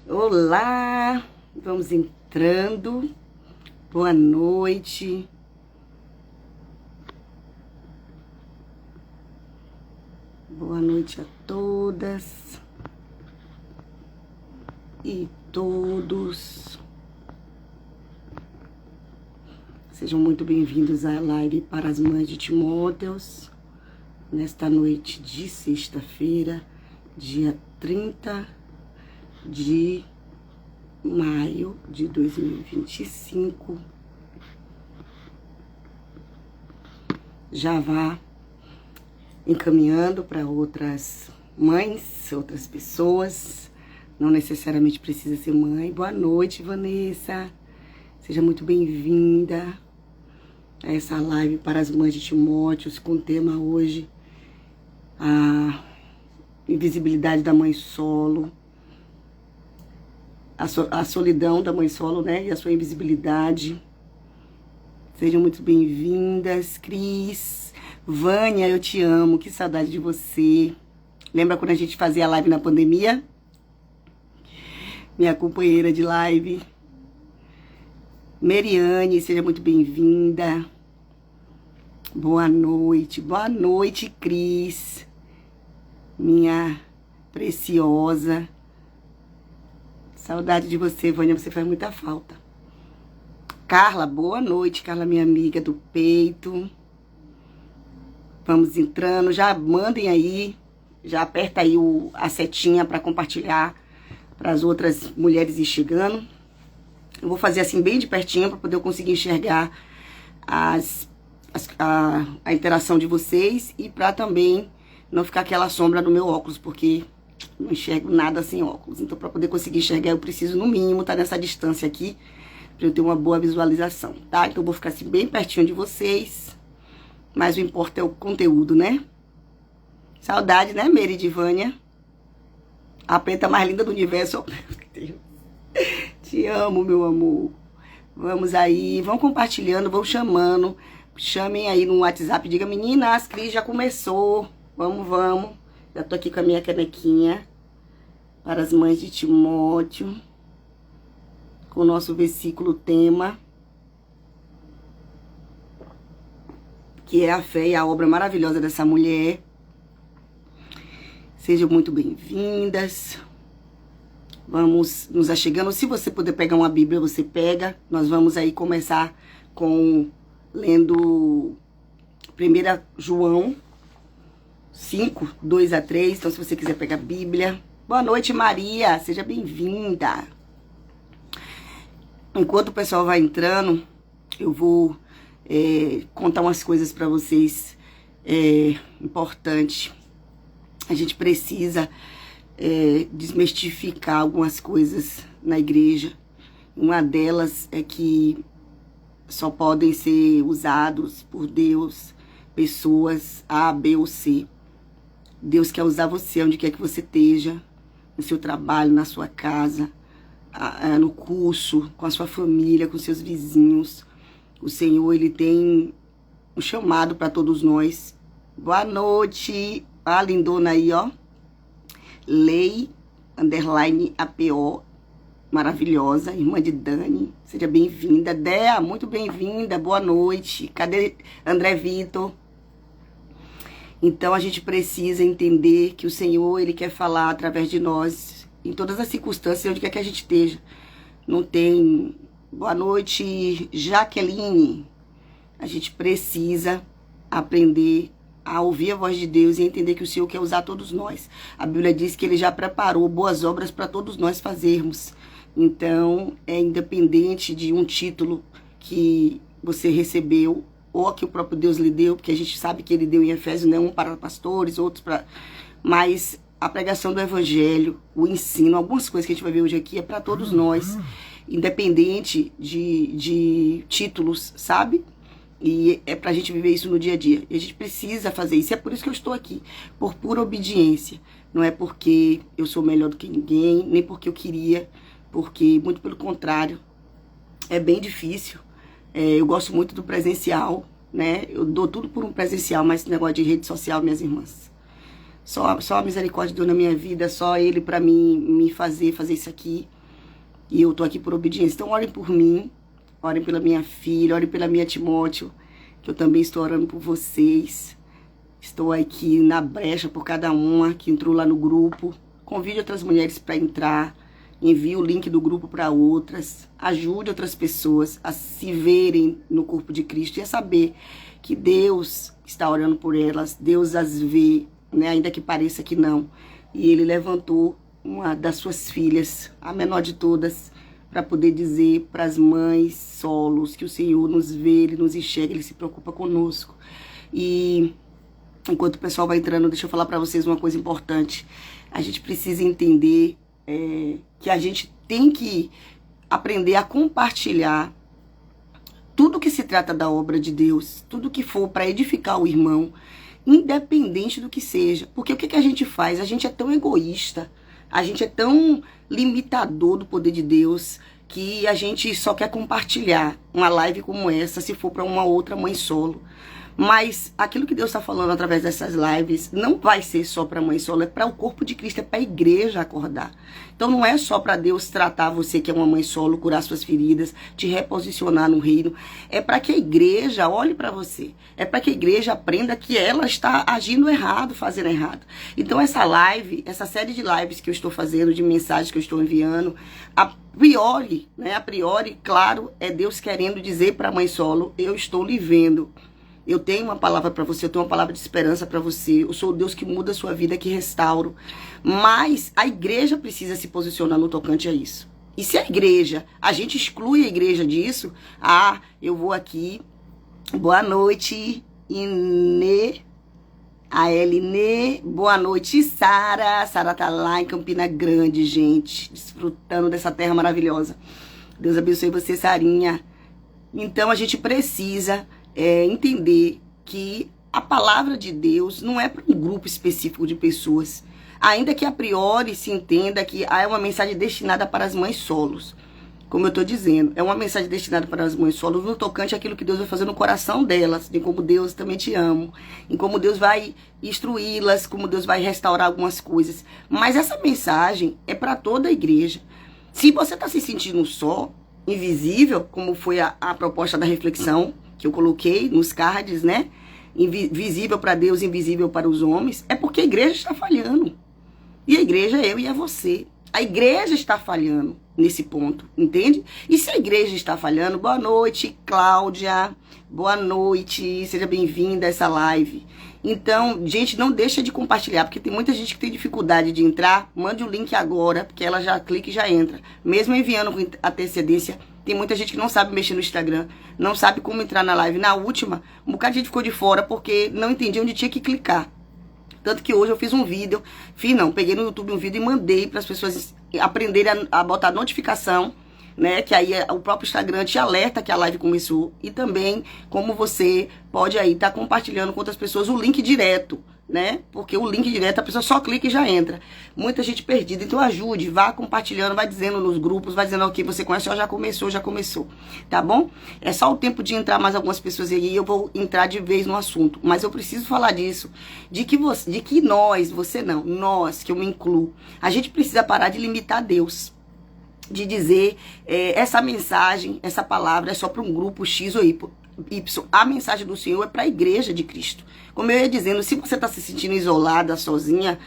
Olá, vamos entrando. Boa noite. Boa noite a todas e todos. Sejam muito bem-vindos à live para as mães de Timóteos, nesta noite de sexta-feira, dia 30 de maio de 2025. Já vá encaminhando para outras mães, outras pessoas. Não necessariamente precisa ser mãe. Boa noite, Vanessa. Seja muito bem-vinda a essa live para as mães de Timóteos, com o tema hoje a invisibilidade da mãe solo, a solidão da mãe solo, né? E a sua invisibilidade. Sejam muito bem-vindas, Cris. Vânia, eu te amo, que saudade de você. Lembra quando a gente fazia a live na pandemia? Minha companheira de live. Meriane, seja muito bem-vinda. Boa noite, Cris. Minha preciosa. Saudade de você, Vânia, você faz muita falta. Carla, boa noite, Carla, minha amiga do peito. Vamos entrando, já mandem aí, já aperta aí a setinha para compartilhar para as outras mulheres ir chegando. Eu vou fazer assim bem de pertinho para poder eu conseguir enxergar a interação de vocês e para também não ficar aquela sombra no meu óculos, porque não enxergo nada sem óculos. Então, para poder conseguir enxergar, eu preciso, no mínimo, estar nessa distância aqui, para eu ter uma boa visualização, tá? Então, eu vou ficar assim, bem pertinho de vocês. Mas o importante é o conteúdo, né? Saudade, né, Mary de Vânia? A preta mais linda do universo. Oh, meu Deus. Te amo, meu amor. Vamos aí, vão compartilhando, vão chamando. Chamem aí no WhatsApp, diga, meninas, Cris já começou. Vamos. Já tô aqui com a minha canequinha para as mães de Timóteo, com o nosso versículo tema, que é a fé e a obra maravilhosa dessa mulher. Sejam muito bem-vindas. Vamos nos achegando. Se você puder pegar uma Bíblia, você pega. Nós vamos aí começar lendo 1 João 5, 2 a 3, então se você quiser pegar a Bíblia. Boa noite, Maria, seja bem-vinda. Enquanto o pessoal vai entrando, eu vou contar umas coisas para vocês importantes. A gente precisa desmistificar algumas coisas na igreja. Uma delas é que só podem ser usados por Deus pessoas A, B ou C. Deus quer usar você onde quer que você esteja, no seu trabalho, na sua casa, no curso, com a sua família, com seus vizinhos. O Senhor, Ele tem um chamado para todos nós. Boa noite, a lindona aí, ó. Lei, _APO, maravilhosa, irmã de Dani. Seja bem-vinda. Dea, muito bem-vinda, boa noite. Cadê André Vitor? Então, a gente precisa entender que o Senhor, Ele quer falar através de nós, em todas as circunstâncias, onde quer que a gente esteja. Não tem... Boa noite, Jaqueline. A gente precisa aprender a ouvir a voz de Deus e entender que o Senhor quer usar todos nós. A Bíblia diz que Ele já preparou boas obras para todos nós fazermos. Então, é independente de um título que você recebeu, ou que o próprio Deus lhe deu, porque a gente sabe que Ele deu em Efésios, né, um para pastores, outros para... Mas a pregação do Evangelho, o ensino, algumas coisas que a gente vai ver hoje aqui é para todos nós, independente de títulos, sabe? E é pra gente viver isso no dia a dia. E a gente precisa fazer isso. É por isso que eu estou aqui, por pura obediência. Não é porque eu sou melhor do que ninguém, nem porque eu queria, porque, muito pelo contrário, é bem difícil. Eu gosto muito do presencial, né? Eu dou tudo por um presencial, mas esse negócio de rede social, minhas irmãs, só a misericórdia de Deus na minha vida, só Ele pra mim me fazer isso aqui. E eu tô aqui por obediência. Então orem por mim, orem pela minha filha, orem pela minha Timóteo, que eu também estou orando por vocês. Estou aqui na brecha por cada uma que entrou lá no grupo. Convide outras mulheres para entrar. Envie o link do grupo para outras. Ajude outras pessoas a se verem no corpo de Cristo e a saber que Deus está orando por elas. Deus as vê, né? Ainda que pareça que não. E Ele levantou uma das suas filhas, a menor de todas, para poder dizer para as mães solos que o Senhor nos vê, Ele nos enxerga, Ele se preocupa conosco. E enquanto o pessoal vai entrando, deixa eu falar para vocês uma coisa importante. A gente precisa entender que a gente tem que aprender a compartilhar tudo que se trata da obra de Deus, tudo que for para edificar o irmão, independente do que seja. Porque o que a gente faz? A gente é tão egoísta, a gente é tão limitador do poder de Deus, que a gente só quer compartilhar uma live como essa se for para uma outra mãe solo. Mas aquilo que Deus está falando através dessas lives não vai ser só para a mãe solo, é para o corpo de Cristo, é para a igreja acordar. Então não é só para Deus tratar você que é uma mãe solo, curar suas feridas, te reposicionar no reino. É para que a igreja olhe para você. É para que a igreja aprenda que ela está agindo errado, fazendo errado. Então essa live, essa série de lives que eu estou fazendo, de mensagens que eu estou enviando, a priori, claro, é Deus querendo dizer para a mãe solo, eu estou lhe vendo. Eu tenho uma palavra para você, eu tenho uma palavra de esperança para você. Eu sou o Deus que muda a sua vida, que restauro. Mas a igreja precisa se posicionar no tocante a isso. E se a igreja, a gente exclui a igreja disso, eu vou aqui, boa noite, Inê, a Eline, boa noite, Sara. Sara tá lá em Campina Grande, gente, desfrutando dessa terra maravilhosa. Deus abençoe você, Sarinha. Então a gente precisa entender que a palavra de Deus não é para um grupo específico de pessoas. Ainda que a priori se entenda que é uma mensagem destinada para as mães solos. Como eu estou dizendo, é uma mensagem destinada para as mães solos no tocante àquilo que Deus vai fazer no coração delas, de como Deus também te ama, em como Deus vai instruí-las, como Deus vai restaurar algumas coisas. Mas essa mensagem é para toda a igreja. Se você está se sentindo só, invisível, como foi a proposta da reflexão, que eu coloquei nos cards, né? Visível para Deus, invisível para os homens, é porque a igreja está falhando. E a igreja é eu e é você. A igreja está falhando nesse ponto, entende? E se a igreja está falhando, boa noite, Cláudia. Boa noite, seja bem-vinda a essa live. Então, gente, não deixa de compartilhar, porque tem muita gente que tem dificuldade de entrar. Mande o link agora, porque ela já clica e já entra. Mesmo enviando com antecedência, tem muita gente que não sabe mexer no Instagram, não sabe como entrar na live. Na última, um bocado de gente ficou de fora porque não entendia onde tinha que clicar. Tanto que hoje eu fiz um vídeo, peguei no YouTube um vídeo e mandei para as pessoas aprenderem a botar notificação, né? Que aí o próprio Instagram te alerta que a live começou. E também como você pode aí estar compartilhando com outras pessoas o link direto, né? Porque o link direto a pessoa só clica e já entra. Muita gente perdida. Então ajude, vá compartilhando, vai dizendo nos grupos, vai dizendo o que você conhece, já começou, tá bom? É só o tempo de entrar mais algumas pessoas aí, eu vou entrar de vez no assunto. Mas eu preciso falar disso, de que nós, você não, nós, que eu me incluo, a gente precisa parar de limitar Deus. De dizer, essa mensagem, essa palavra é só para um grupo X ou Y. A mensagem do Senhor é para a igreja de Cristo. Como eu ia dizendo, se você está se sentindo isolada, sozinha,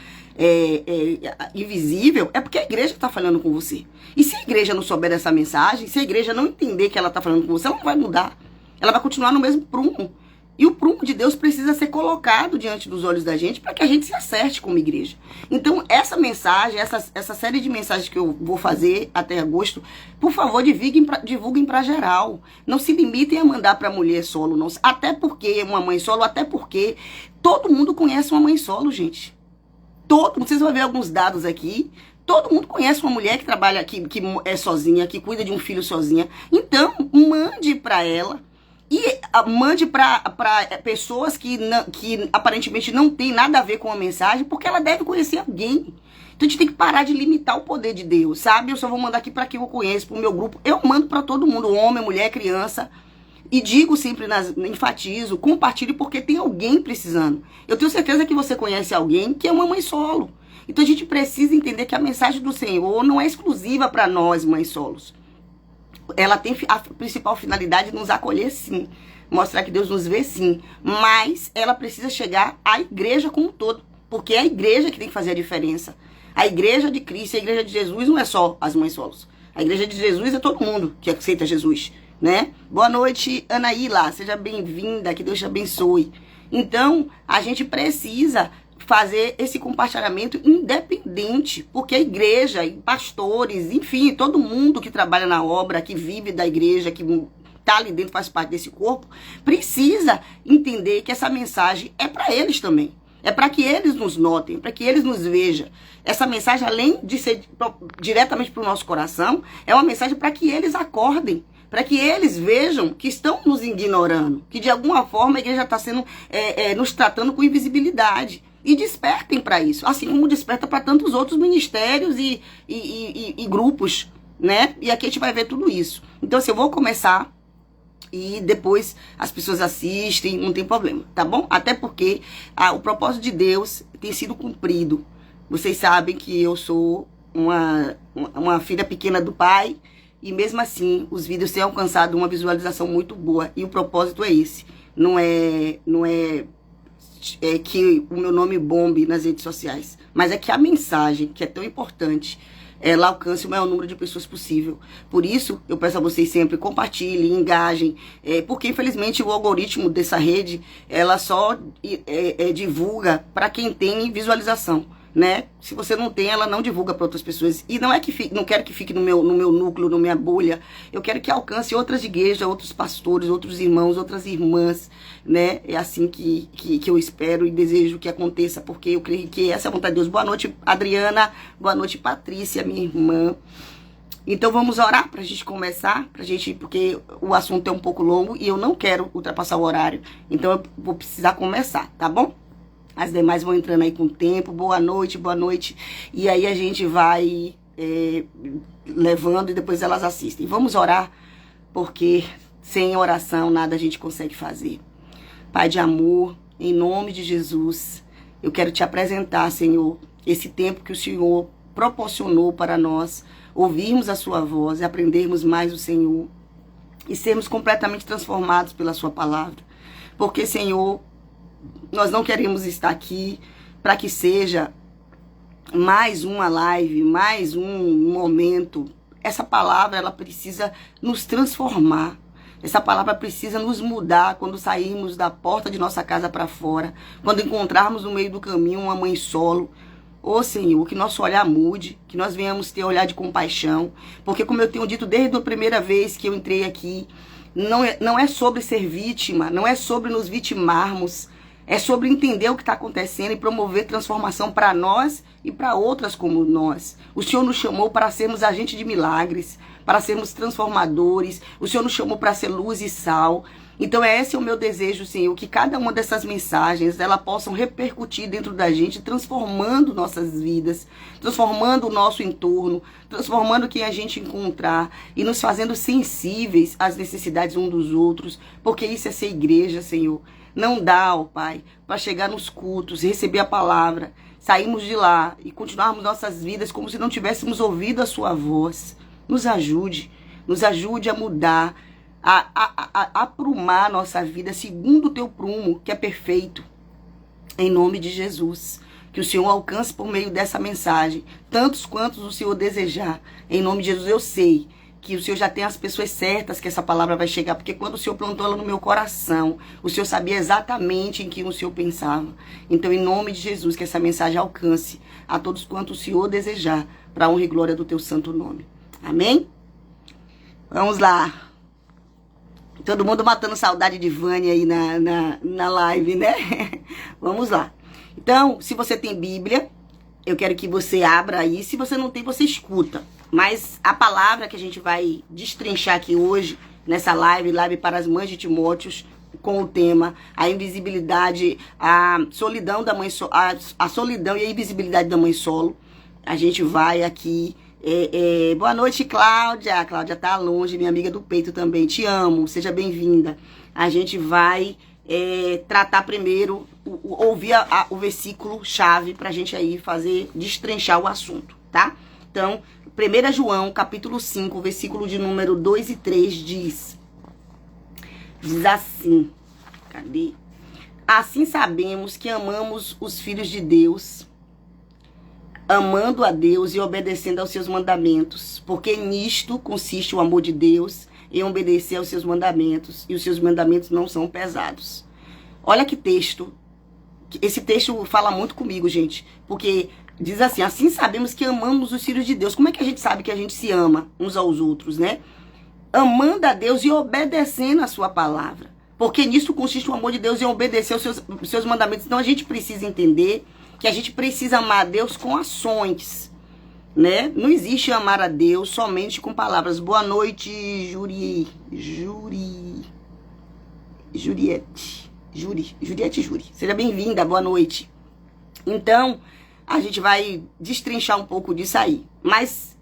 invisível, é porque a igreja está falando com você. E se a igreja não souber dessa mensagem, se a igreja não entender que ela está falando com você, ela não vai mudar. Ela vai continuar no mesmo prumo. E o prumo de Deus precisa ser colocado diante dos olhos da gente para que a gente se acerte como igreja. Então, essa mensagem, essa série de mensagens que eu vou fazer até agosto, por favor, divulguem para geral. Não se limitem a mandar para mulher solo, não. Até porque uma mãe solo, até porque todo mundo conhece uma mãe solo, gente. Vocês vão ver alguns dados aqui. Todo mundo conhece uma mulher que trabalha, que é sozinha, que cuida de um filho sozinha. Então, mande para ela. E mande para pessoas que aparentemente não tem nada a ver com a mensagem, porque ela deve conhecer alguém. Então a gente tem que parar de limitar o poder de Deus, sabe? Eu só vou mandar aqui para quem eu conheço, para o meu grupo. Eu mando para todo mundo, homem, mulher, criança. E digo sempre, enfatizo, compartilhe, porque tem alguém precisando. Eu tenho certeza que você conhece alguém que é uma mãe solo. Então a gente precisa entender que a mensagem do Senhor não é exclusiva para nós, mães solos. Ela tem a principal finalidade de nos acolher, sim. Mostrar que Deus nos vê, sim. Mas ela precisa chegar à igreja como um todo. Porque é a igreja que tem que fazer a diferença. A igreja de Cristo, a igreja de Jesus não é só as mães solos. A igreja de Jesus é todo mundo que aceita Jesus, né? Boa noite, Anaíla. Seja bem-vinda. Que Deus te abençoe. Então, a gente precisa fazer esse compartilhamento independente, porque a igreja, e pastores, enfim, todo mundo que trabalha na obra, que vive da igreja, que está ali dentro, faz parte desse corpo, precisa entender que essa mensagem é para eles também. É para que eles nos notem, para que eles nos vejam. Essa mensagem, além de ser diretamente para o nosso coração, é uma mensagem para que eles acordem, para que eles vejam que estão nos ignorando, que de alguma forma a igreja está sendo nos tratando com invisibilidade. E despertem para isso, assim como desperta para tantos outros ministérios e grupos, né? E aqui a gente vai ver tudo isso. Então, assim, eu vou começar e depois as pessoas assistem, não tem problema, tá bom? Até porque o propósito de Deus tem sido cumprido. Vocês sabem que eu sou uma filha pequena do pai e mesmo assim os vídeos têm alcançado uma visualização muito boa. E o propósito é esse, não é que o meu nome bombe nas redes sociais, mas é que a mensagem, que é tão importante, ela alcance o maior número de pessoas possível. Por isso, eu peço a vocês sempre, compartilhem, engajem, porque infelizmente o algoritmo dessa rede, ela só divulga para quem tem visualização, né? Se você não tem, ela não divulga para outras pessoas. E não é que não quero que fique no meu núcleo, na minha bolha. Eu quero que alcance outras igrejas, outros pastores, outros irmãos, outras irmãs, né? É assim que eu espero e desejo que aconteça, porque eu creio que essa é a vontade de Deus. Boa noite, Adriana. Boa noite, Patrícia, minha irmã. Então vamos orar pra gente começar, porque o assunto é um pouco longo e eu não quero ultrapassar o horário. Então eu vou precisar começar, tá bom? As demais vão entrando aí com o tempo. Boa noite, boa noite. E aí a gente vai levando e depois elas assistem. Vamos orar, porque sem oração nada a gente consegue fazer. Pai de amor, em nome de Jesus, eu quero te apresentar, Senhor, esse tempo que o Senhor proporcionou para nós ouvirmos a sua voz e aprendermos mais o Senhor e sermos completamente transformados pela sua palavra. Porque, Senhor, nós não queremos estar aqui para que seja mais uma live, mais um momento. Essa palavra, ela precisa nos transformar. Essa palavra precisa nos mudar quando sairmos da porta de nossa casa para fora. Quando encontrarmos no meio do caminho uma mãe solo. Ô Senhor, que nosso olhar mude, que nós venhamos ter olhar de compaixão. Porque como eu tenho dito desde a primeira vez que eu entrei aqui, não é sobre ser vítima, não é sobre nos vitimarmos. É sobre entender o que está acontecendo e promover transformação para nós e para outras como nós. O Senhor nos chamou para sermos agentes de milagres, para sermos transformadores. O Senhor nos chamou para ser luz e sal. Então esse é o meu desejo, Senhor, que cada uma dessas mensagens, elas possam repercutir dentro da gente, transformando nossas vidas, transformando o nosso entorno, transformando quem a gente encontrar e nos fazendo sensíveis às necessidades uns dos outros, porque isso é ser igreja, Senhor. Não dá, ó Pai, para chegar nos cultos, receber a palavra, sairmos de lá e continuarmos nossas vidas como se não tivéssemos ouvido a sua voz. Nos ajude a mudar, a aprumar nossa vida segundo o teu prumo, que é perfeito. Em nome de Jesus, que o Senhor alcance por meio dessa mensagem tantos quantos o Senhor desejar. Em nome de Jesus, eu sei que o Senhor já tem as pessoas certas que essa palavra vai chegar, porque quando o Senhor plantou ela no meu coração, o Senhor sabia exatamente em que o Senhor pensava. Então, em nome de Jesus, que essa mensagem alcance a todos quanto o Senhor desejar, para a honra e glória do teu santo nome. Amém? Vamos lá. Todo mundo matando saudade de Vânia aí na live, né? Vamos lá. Então, se você tem Bíblia, eu quero que você abra aí. Se você não tem, você escuta. Mas a palavra que a gente vai destrinchar aqui hoje, nessa live para as mães de Timóteos, com o tema a invisibilidade, a solidão da mãe a solidão e a invisibilidade da mãe solo. A gente vai aqui. Boa noite, Cláudia. A Cláudia tá longe, minha amiga do peito também. Te amo, seja bem-vinda. A gente vai tratar primeiro, ouvir o versículo chave pra gente aí destrinchar o assunto, tá? Então, 1 João, capítulo 5, versículo de número 2 e 3 diz assim, cadê? Assim sabemos que amamos os filhos de Deus, amando a Deus e obedecendo aos seus mandamentos, porque nisto consiste o amor de Deus, em obedecer aos seus mandamentos, e os seus mandamentos não são pesados. Olha que texto, esse texto fala muito comigo, gente, porque diz assim, assim sabemos que amamos os filhos de Deus. Como é que a gente sabe que a gente se ama uns aos outros, né? Amando a Deus e obedecendo a sua palavra, porque nisso consiste o amor de Deus, em obedecer aos seus mandamentos. Então a gente precisa entender que a gente precisa amar a Deus com ações, né? Não existe amar a Deus somente com palavras. Boa noite, Juri. Seja bem-vinda, boa noite. Então, a gente vai destrinchar um pouco disso aí. Mas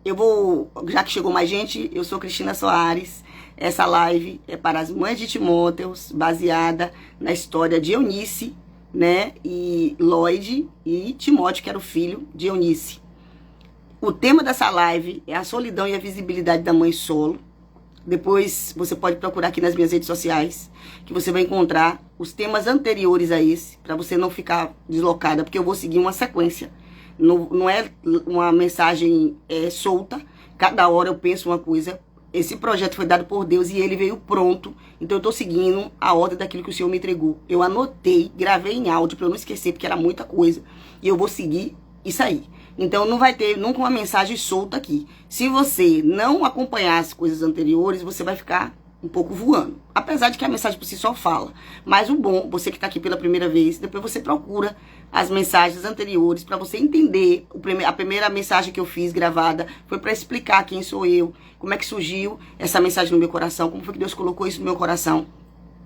eu vou, já que chegou mais gente, eu sou Cristina Soares. Essa live é para as mães de Timóteos, baseada na história de Eunice, né? E Lloyd e Timóteo, que era o filho de Eunice. O tema dessa live é a solidão e a visibilidade da mãe solo. Depois você pode procurar aqui nas minhas redes sociais, que você vai encontrar os temas anteriores a esse, para você não ficar deslocada, porque eu vou seguir uma sequência. Não é uma mensagem solta, cada hora eu penso uma coisa. Esse projeto foi dado por Deus e ele veio pronto, então eu estou seguindo a ordem daquilo que o Senhor me entregou. Eu anotei, gravei em áudio para eu não esquecer, porque era muita coisa, e eu vou seguir isso aí. Então não vai ter nunca uma mensagem solta aqui. Se você não acompanhar as coisas anteriores, você vai ficar um pouco voando. Apesar de que a mensagem por si só fala. Mas o bom, você que está aqui pela primeira vez, depois você procura as mensagens anteriores para você entender. A primeira mensagem que eu fiz gravada foi para explicar quem sou eu, como é que surgiu essa mensagem no meu coração, como foi que Deus colocou isso no meu coração.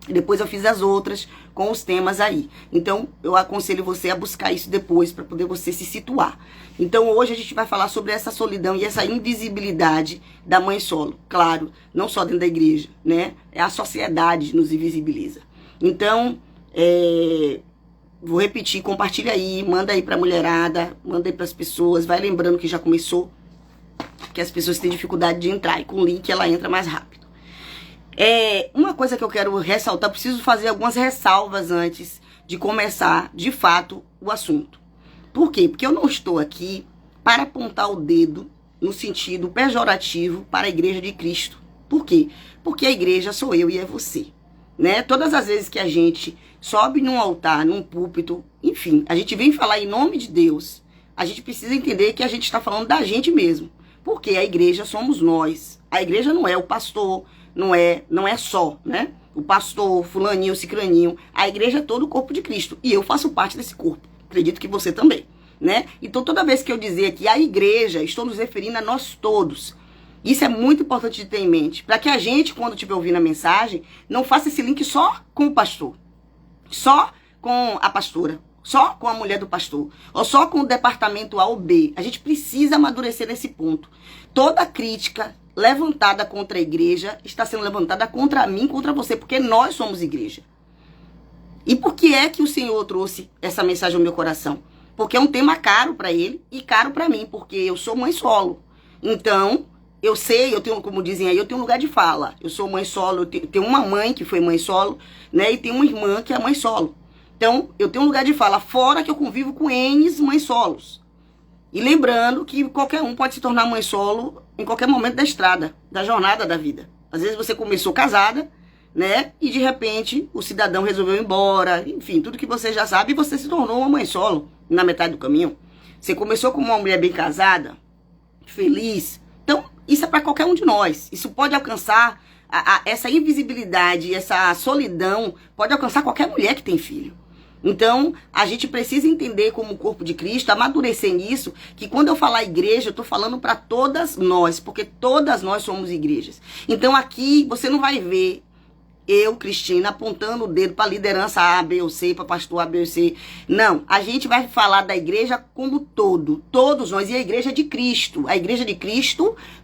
E depois eu fiz as outras com os temas aí. Então, eu aconselho você a buscar isso depois para poder você se situar. Então, hoje a gente vai falar sobre essa solidão e essa invisibilidade da mãe solo. Claro, não só dentro da igreja, né? A sociedade que nos invisibiliza. Então, vou repetir, compartilha aí, manda aí pra mulherada, manda aí pras pessoas. Vai lembrando que já começou, que as pessoas têm dificuldade de entrar. E com o link ela entra mais rápido. Uma coisa que eu quero ressaltar, preciso fazer algumas ressalvas antes de começar, de fato, o assunto. Por quê? Porque eu não estou aqui para apontar o dedo no sentido pejorativo para a Igreja de Cristo. Por quê? Porque a igreja sou eu e é você, né? Todas as vezes que a gente sobe num altar, num púlpito, enfim, a gente vem falar em nome de Deus, a gente precisa entender que a gente está falando da gente mesmo. Porque a igreja somos nós. A igreja não é o pastor, não é só, né? O pastor, fulaninho, cicraninho. A igreja é todo o corpo de Cristo. E eu faço parte desse corpo. Acredito que você também, né? Então, toda vez que eu dizer aqui a igreja, estou nos referindo a nós todos. Isso é muito importante de ter em mente. Para que a gente, quando estiver ouvindo a mensagem, não faça esse link só com o pastor. Só com a pastora. Só com a mulher do pastor. Ou só com o departamento A ou B. A gente precisa amadurecer nesse ponto. Toda crítica levantada contra a igreja está sendo levantada contra mim, contra você, porque nós somos igreja. E por que é que o Senhor trouxe essa mensagem ao meu coração? Porque é um tema caro para ele e caro para mim, porque eu sou mãe solo. Então, eu sei, eu tenho, como dizem aí, eu tenho um lugar de fala. Eu sou mãe solo, eu tenho uma mãe que foi mãe solo, né? E tenho uma irmã que é mãe solo. Então, eu tenho um lugar de fala, fora que eu convivo com N mães solos. E lembrando que qualquer um pode se tornar mãe solo em qualquer momento da estrada, da jornada da vida. Às vezes você começou casada, né? E de repente o cidadão resolveu ir embora. Enfim, tudo que você já sabe, e você se tornou uma mãe solo na metade do caminho. Você começou como uma mulher bem casada, feliz. Então, isso é para qualquer um de nós. Isso pode alcançar, essa invisibilidade, essa solidão, pode alcançar qualquer mulher que tem filho. Então, a gente precisa entender como corpo de Cristo, amadurecer nisso, que quando eu falar igreja, eu estou falando para todas nós, porque todas nós somos igrejas. Então, aqui você não vai ver eu, Cristina, apontando o dedo para a liderança A, B ou C, para pastor A, B ou C. Não, a gente vai falar da igreja como todo, todos nós, e a igreja de Cristo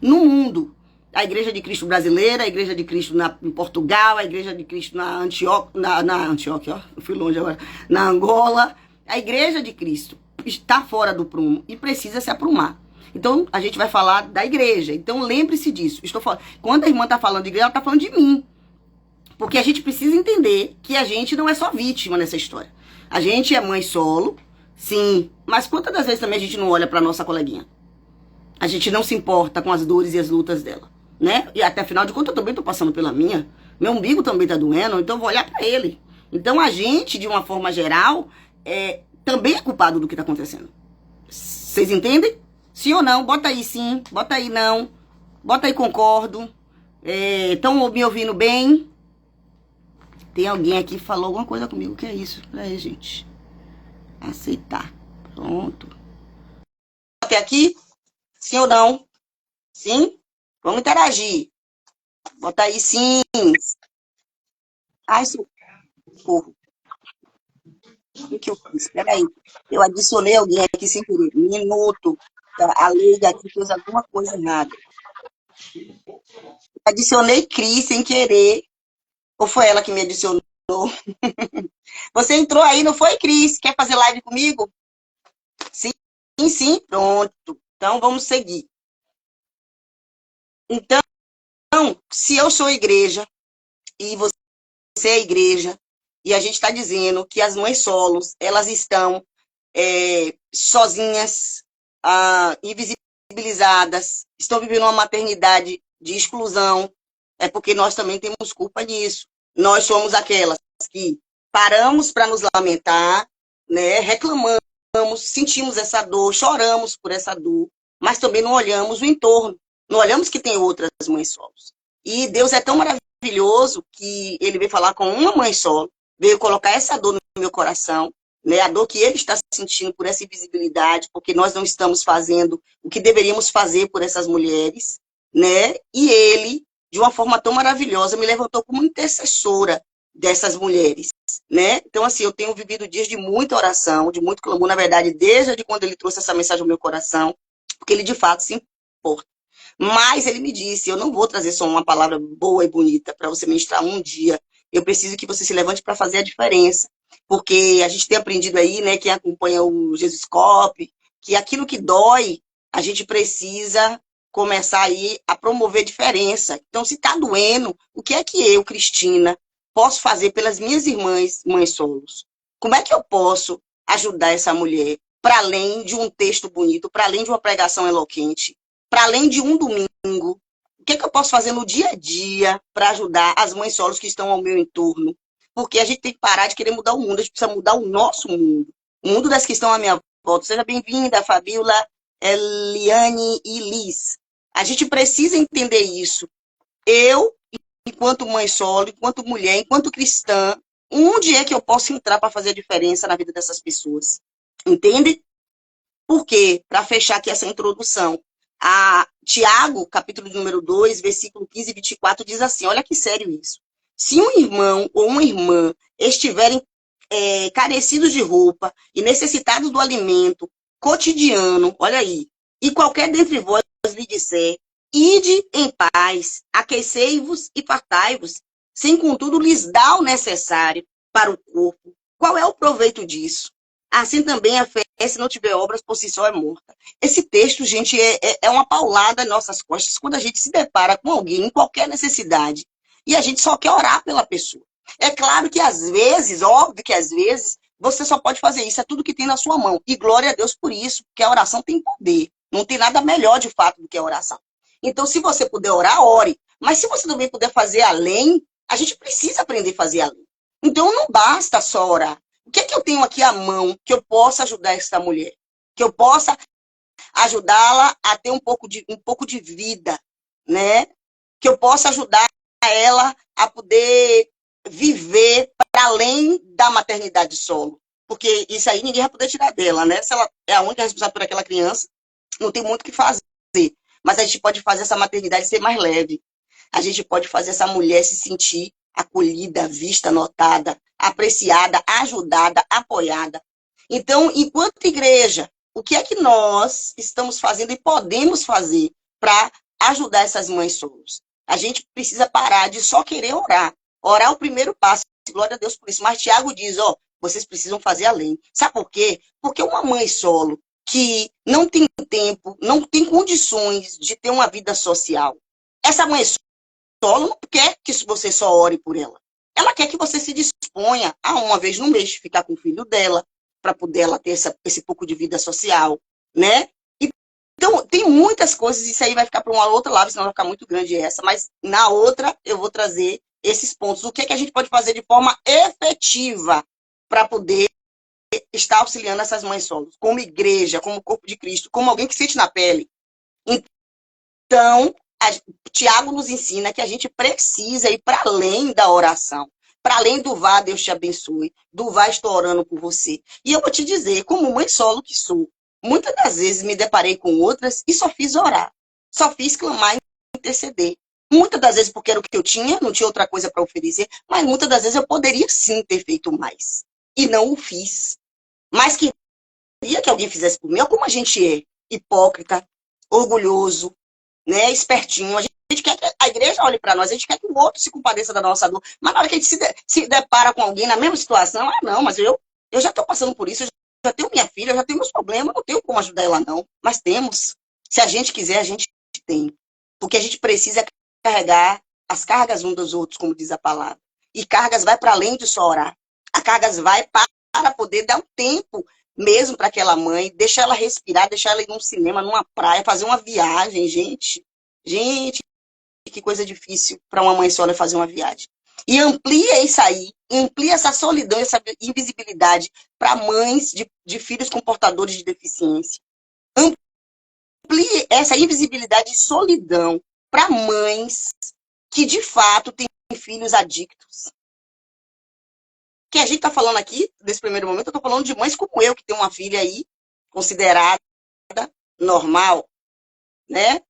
no mundo. A Igreja de Cristo brasileira, a Igreja de Cristo em Portugal, a Igreja de Cristo na Antioquia, ó, eu fui longe agora, na Angola. A Igreja de Cristo está fora do prumo e precisa se aprumar. Então, a gente vai falar da igreja. Então, lembre-se disso. Estou falando, quando a irmã está falando de igreja, ela está falando de mim. Porque a gente precisa entender que a gente não é só vítima nessa história. A gente é mãe solo, sim. Mas quantas das vezes também a gente não olha para nossa coleguinha? A gente não se importa com as dores e as lutas dela, né? E até afinal de contas, eu também estou passando pela minha. Meu umbigo também está doendo, então eu vou olhar para ele. Então, a gente, de uma forma geral, também é culpado do que está acontecendo. Vocês entendem? Sim ou não? Bota aí sim, bota aí não, bota aí concordo. Estão me ouvindo bem? Tem alguém aqui que falou alguma coisa comigo, que é isso? Peraí, gente. Aceitar. Pronto. Até aqui? Sim ou não? Sim? Vamos interagir. Bota aí sim. Ai, socorro. O que eu fiz? Peraí. Eu adicionei alguém aqui sem querer. Minuto. A Leide aqui fez alguma coisa errada. Adicionei Cris sem querer. Ou foi ela que me adicionou? Você entrou aí, não foi, Cris? Quer fazer live comigo? Sim, sim. Pronto. Então, vamos seguir. Então, se eu sou igreja e você é igreja, e a gente está dizendo que as mães solos, elas estão sozinhas, invisibilizadas, estão vivendo uma maternidade de exclusão, é porque nós também temos culpa nisso. Nós somos aquelas que paramos para nos lamentar, né, reclamamos, sentimos essa dor, choramos por essa dor, mas também não olhamos o entorno, não olhamos que tem outras mães solos. E Deus é tão maravilhoso que ele veio falar com uma mãe solo, veio colocar essa dor no meu coração, né, a dor que ele está sentindo por essa invisibilidade, porque nós não estamos fazendo o que deveríamos fazer por essas mulheres, né? E ele, de uma forma tão maravilhosa, me levantou como intercessora dessas mulheres, né? Então, assim, eu tenho vivido dias de muita oração, de muito clamor, na verdade, desde quando ele trouxe essa mensagem ao meu coração, porque ele, de fato, se importa. Mas ele me disse, eu não vou trazer só uma palavra boa e bonita para você ministrar um dia. Eu preciso que você se levante para fazer a diferença. Porque a gente tem aprendido aí, né, quem acompanha o Jesuscope, que aquilo que dói, a gente precisa começar aí a promover diferença. Então, se está doendo, o que é que eu, Cristina, posso fazer pelas minhas irmãs, mães solos? Como é que eu posso ajudar essa mulher? Para além de um texto bonito, para além de uma pregação eloquente, para além de um domingo, o que é que eu posso fazer no dia a dia para ajudar as mães solos que estão ao meu entorno? Porque a gente tem que parar de querer mudar o mundo, a gente precisa mudar o nosso mundo. O mundo das que estão à minha volta. Seja bem-vinda, Fabiola, Eliane e Liz. A gente precisa entender isso. Eu, enquanto mãe solo, enquanto mulher, enquanto cristã, onde é que eu posso entrar para fazer a diferença na vida dessas pessoas? Entende? Por quê? Para fechar aqui essa introdução. Tiago, capítulo número 2, versículo 15 e 24, diz assim, olha que sério isso. Se um irmão ou uma irmã estiverem carecidos de roupa e necessitados do alimento cotidiano, olha aí, e qualquer dentre vós lhe disser, ide em paz, aquecei-vos e fartai-vos, sem contudo lhes dar o necessário para o corpo, qual é o proveito disso? Assim também a fé, se não tiver obras, por si só é morta. Esse texto, gente, é uma paulada em nossas costas quando a gente se depara com alguém em qualquer necessidade e a gente só quer orar pela pessoa. É claro que às vezes, óbvio que às vezes, você só pode fazer isso, é tudo que tem na sua mão. E glória a Deus por isso, porque a oração tem poder. Não tem nada melhor de fato do que a oração. Então, se você puder orar, ore. Mas se você também puder fazer além, a gente precisa aprender a fazer além. Então, não basta só orar. O que é que eu tenho aqui à mão que eu possa ajudar essa mulher? Que eu possa ajudá-la a ter um pouco de vida, né? Que eu possa ajudar ela a poder viver para além da maternidade solo. Porque isso aí ninguém vai poder tirar dela, né? Se ela é a única responsável por aquela criança, não tem muito o que fazer. Mas a gente pode fazer essa maternidade ser mais leve. A gente pode fazer essa mulher se sentir acolhida, vista, notada, apreciada, ajudada, apoiada. Então, enquanto igreja, o que é que nós estamos fazendo e podemos fazer para ajudar essas mães solos. A gente precisa parar de só querer orar. Orar é o primeiro passo, glória a Deus por isso. Mas Tiago diz, ó, vocês precisam fazer além. Sabe por quê? Porque uma mãe solo que não tem tempo, não tem condições de ter uma vida social, essa mãe solo não quer que você só ore por ela. Ela quer que você se disponha a uma vez no mês ficar com o filho dela, para poder ela ter esse pouco de vida social, né? Então, tem muitas coisas, isso aí vai ficar para uma outra live, senão vai ficar muito grande essa, mas na outra eu vou trazer esses pontos. O que, é que a gente pode fazer de forma efetiva para poder estar auxiliando essas mães solos, como igreja, como corpo de Cristo, como alguém que sente na pele. Então, Tiago nos ensina que a gente precisa ir para além da oração, para além do vá, Deus te abençoe, do vá, estou orando por você. E eu vou te dizer, como mãe solo que sou, muitas das vezes me deparei com outras e só fiz orar, só fiz clamar e interceder. Muitas das vezes porque era o que eu tinha, não tinha outra coisa para oferecer, mas muitas das vezes eu poderia sim ter feito mais. E não o fiz. Mas queria que alguém fizesse por mim. Olha como a gente é hipócrita, orgulhoso, né, espertinho. A gente quer que a igreja olhe para nós, a gente quer que o outro se compadeça da nossa dor. Mas na hora que a gente se depara com alguém na mesma situação, não, mas eu já estou passando por isso, eu já tenho minha filha, eu já tenho meus problemas, não tenho como ajudar ela, não. Mas temos. Se a gente quiser, a gente tem. Porque a gente precisa carregar as cargas uns dos outros, como diz a palavra. E cargas vai para além de só orar. A cargas vai para poder dar um tempo mesmo para aquela mãe, deixar ela respirar, deixar ela ir num cinema, numa praia, fazer uma viagem, gente. Gente, que coisa difícil para uma mãe sola fazer uma viagem. E amplia isso aí, amplia essa solidão, essa invisibilidade para mães de filhos com portadores de deficiência. Amplie essa invisibilidade e solidão para mães que, de fato, têm filhos adictos. Que a gente está falando aqui, nesse primeiro momento, eu estou falando de mães como eu, que tem uma filha aí, considerada normal, né?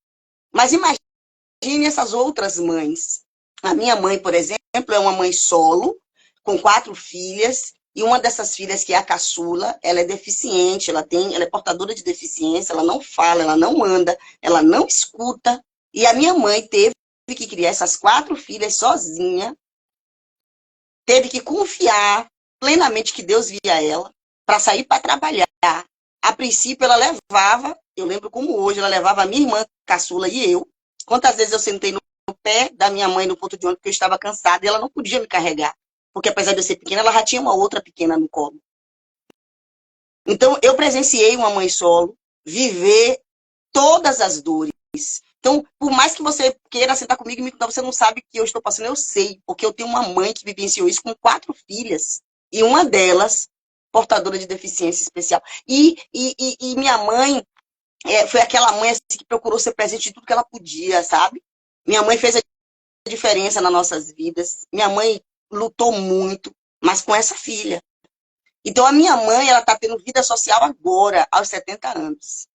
Mas imagine essas outras mães. A minha mãe, por exemplo, é uma mãe solo, com 4 filhas, e uma dessas filhas, que é a caçula, ela é deficiente, ela é portadora de deficiência, ela não fala, ela não anda, ela não escuta. E a minha mãe teve que criar essas 4 filhas sozinha, teve que confiar plenamente que Deus via ela, para sair para trabalhar. A princípio, ela levava, eu lembro como hoje, ela levava a minha irmã caçula e eu. Quantas vezes eu sentei no pé da minha mãe no ponto de ônibus, porque eu estava cansada, e ela não podia me carregar. Porque apesar de eu ser pequena, ela já tinha uma outra pequena no colo. Então, eu presenciei uma mãe solo viver todas as dores. Então, por mais que você queira sentar comigo e me contar, você não sabe o que eu estou passando, eu sei. Porque eu tenho uma mãe que vivenciou isso com 4 filhas. E uma delas, portadora de deficiência especial. E minha mãe foi aquela mãe assim, que procurou ser presente de tudo que ela podia, sabe? Minha mãe fez a diferença nas nossas vidas. Minha mãe lutou muito, mas com essa filha. Então, a minha mãe, ela está tendo vida social agora, aos 70 anos.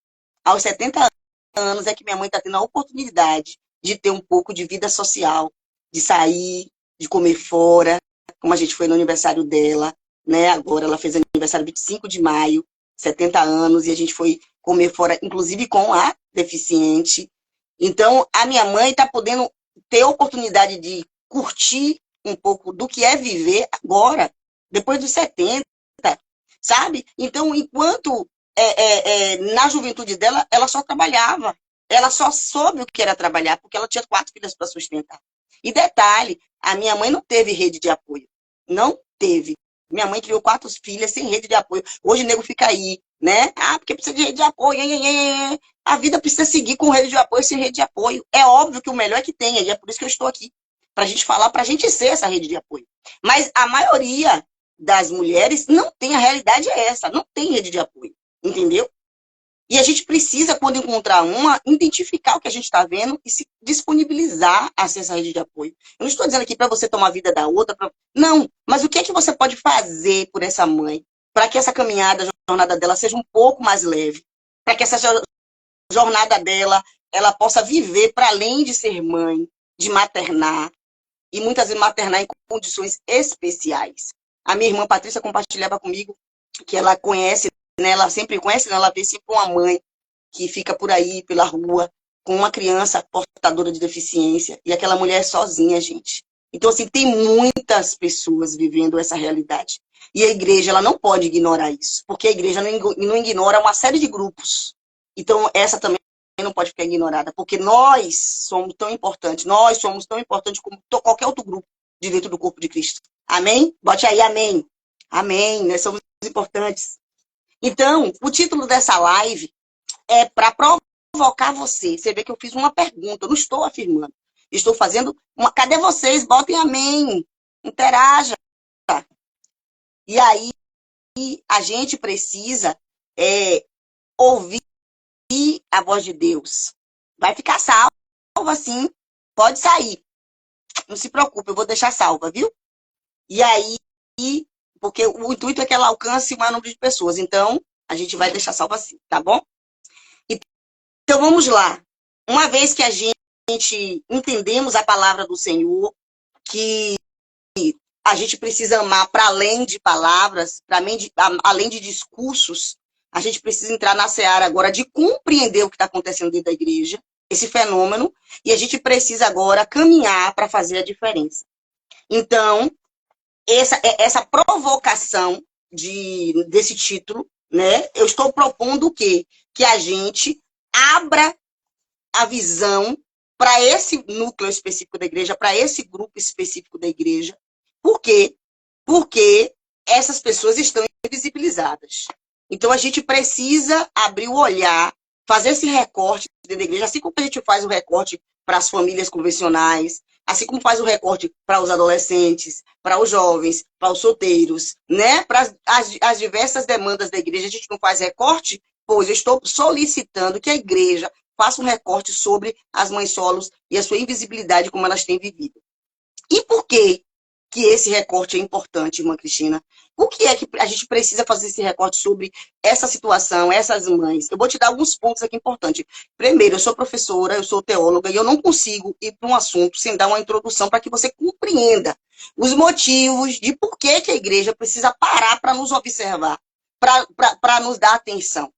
Aos 70 anos é que minha mãe está tendo a oportunidade de ter um pouco de vida social, de sair, de comer fora, como a gente foi no aniversário dela, né? Agora ela fez aniversário 25 de maio, 70 anos, e a gente foi comer fora, inclusive com a deficiente. Então, a minha mãe está podendo ter a oportunidade de curtir um pouco do que é viver agora, depois dos 70, sabe? Então, enquanto na juventude dela, ela só trabalhava. Ela só soube o que era trabalhar, porque ela tinha 4 filhas para sustentar. E detalhe, a minha mãe não teve rede de apoio. Não teve. Minha mãe criou 4 filhas sem rede de apoio. Hoje o nego fica aí, né? Ah, porque precisa de rede de apoio. A vida precisa seguir com rede de apoio, sem rede de apoio. É óbvio que o melhor é que tenha, e é por isso que eu estou aqui. Para a gente falar, para a gente ser essa rede de apoio. Mas a maioria das mulheres não tem, a realidade é essa, não tem rede de apoio. Entendeu? E a gente precisa, quando encontrar uma, identificar o que a gente está vendo e se disponibilizar a ser essa rede de apoio. Eu não estou dizendo aqui para você tomar a vida da outra. Não, mas o que é que você pode fazer por essa mãe? Para que essa caminhada, a jornada dela seja um pouco mais leve. Para que essa jornada dela, ela possa viver para além de ser mãe, de maternar. E muitas vezes maternar em condições especiais. A minha irmã Patrícia compartilhava comigo que ela conhece, né, ela sempre conhece, né, ela vê sempre uma mãe que fica por aí, pela rua, com uma criança portadora de deficiência, e aquela mulher é sozinha, gente. Então, assim, tem muitas pessoas vivendo essa realidade. E a igreja, ela não pode ignorar isso, porque a igreja não ignora uma série de grupos. Então, essa também não pode ficar ignorada, porque nós somos tão importantes como qualquer outro grupo de dentro do corpo de Cristo. Amém? Bote aí, amém. Amém, nós somos importantes. Então, o título dessa live é para provocar você. Você vê que eu fiz uma pergunta, eu não estou afirmando. Estou fazendo uma... Cadê vocês? Botem amém. Interaja. E aí, a gente precisa ouvir a voz de Deus. Vai ficar salva, sim. Pode sair. Não se preocupe, eu vou deixar salva, viu? E aí, porque o intuito é que ela alcance o maior número de pessoas. Então, a gente vai deixar salva assim, tá bom? Então, vamos lá. Uma vez que a gente entendemos a palavra do Senhor, que a gente precisa amar para além de palavras, além de discursos, a gente precisa entrar na seara agora de compreender o que está acontecendo dentro da igreja, esse fenômeno, e a gente precisa agora caminhar para fazer a diferença. Então, essa provocação desse título, né? Eu estou propondo o quê? Que a gente abra a visão para esse núcleo específico da igreja, para esse grupo específico da igreja. Por quê? Porque essas pessoas estão invisibilizadas. Então, a gente precisa abrir o olhar, fazer esse recorte dentro da igreja, assim como a gente faz o recorte para as famílias convencionais, assim como faz o recorte para os adolescentes, para os jovens, para os solteiros, né? Para as diversas demandas da igreja, a gente não faz recorte? Pois eu estou solicitando que a igreja faça um recorte sobre as mães solos e a sua invisibilidade, como elas têm vivido. E por que esse recorte é importante, irmã Cristina? Por que é que a gente precisa fazer esse recorte sobre essa situação, essas mães? Eu vou te dar alguns pontos aqui importantes. Primeiro, eu sou professora, eu sou teóloga, e eu não consigo ir para um assunto sem dar uma introdução para que você compreenda os motivos de por que a igreja precisa parar para nos observar, para nos dar atenção.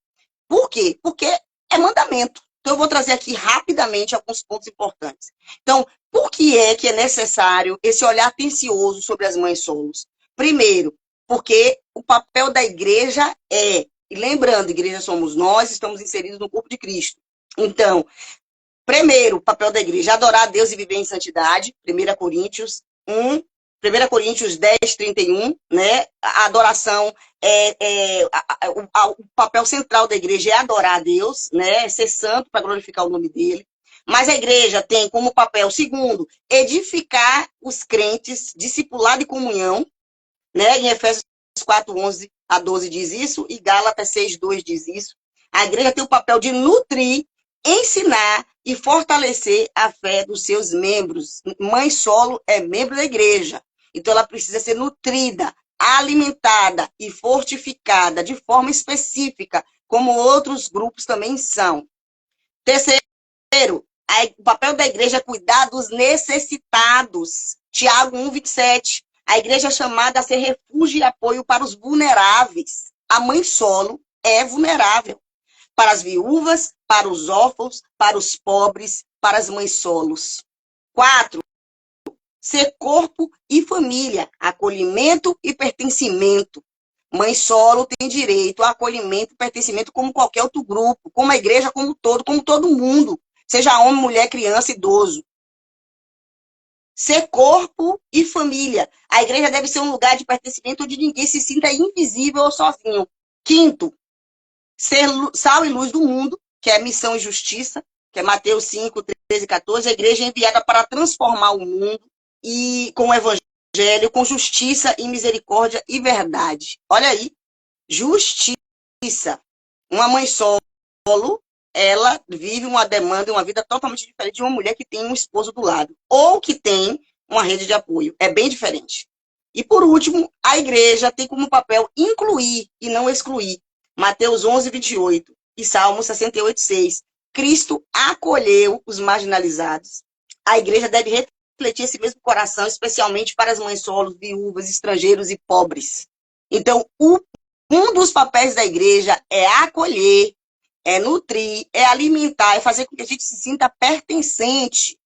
Por quê? Porque é mandamento. Então, eu vou trazer aqui rapidamente alguns pontos importantes. Então, por que é necessário esse olhar atencioso sobre as mães solos? Primeiro, porque o papel da igreja e lembrando, igreja somos nós, estamos inseridos no corpo de Cristo. Então, primeiro, o papel da igreja, adorar a Deus e viver em santidade, 1 Coríntios 10, 31, né? A adoração o papel central da igreja é adorar a Deus, né? Ser santo para glorificar o nome dele. Mas a igreja tem como papel, segundo, edificar os crentes, discipulado e comunhão, né? Em Efésios 4, 11 a 12 diz isso, e Gálatas 6, 2 diz isso. A igreja tem o papel de nutrir, ensinar e fortalecer a fé dos seus membros. Mãe solo é membro da igreja. Então, ela precisa ser nutrida, alimentada e fortificada de forma específica, como outros grupos também são. Terceiro, o papel da igreja é cuidar dos necessitados. Tiago 1, 27. A igreja é chamada a ser refúgio e apoio para os vulneráveis. A mãe solo é vulnerável. Para as viúvas, para os órfãos, para os pobres, para as mães solos. 4. Ser corpo e família, acolhimento e pertencimento. Mãe solo tem direito a acolhimento e pertencimento como qualquer outro grupo, como a igreja como todo mundo, seja homem, mulher, criança, idoso. Ser corpo e família. A igreja deve ser um lugar de pertencimento onde ninguém se sinta invisível ou sozinho. 5. Ser sal e luz do mundo, que é missão e justiça, que é Mateus 5, 13 e 14. A igreja é enviada para transformar o mundo e com o evangelho, com justiça e misericórdia e verdade. Olha aí, justiça. Uma mãe solo, ela vive uma demanda e uma vida totalmente diferente de uma mulher que tem um esposo do lado, ou que tem uma rede de apoio. É bem diferente. E por último, a igreja tem como papel incluir e não excluir. Mateus 11, 28 e Salmo 68, 6. Cristo acolheu os marginalizados. A igreja deve refletir esse mesmo coração, especialmente para as mães solos, viúvas, estrangeiros e pobres. Então, um dos papéis da igreja é acolher, é nutrir, é alimentar, é fazer com que a gente se sinta pertencente.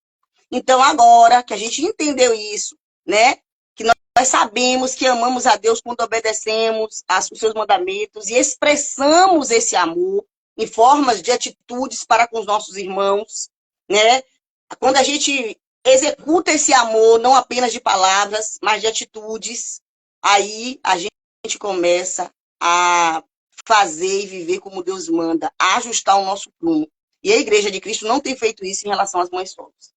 Então, agora que a gente entendeu isso, né? Que nós sabemos que amamos a Deus quando obedecemos os seus mandamentos e expressamos esse amor em formas de atitudes para com os nossos irmãos, né? Quando a gente executa esse amor, não apenas de palavras, mas de atitudes, aí a gente começa a fazer e viver como Deus manda, a ajustar o nosso prumo. E a Igreja de Cristo não tem feito isso em relação às mães solos.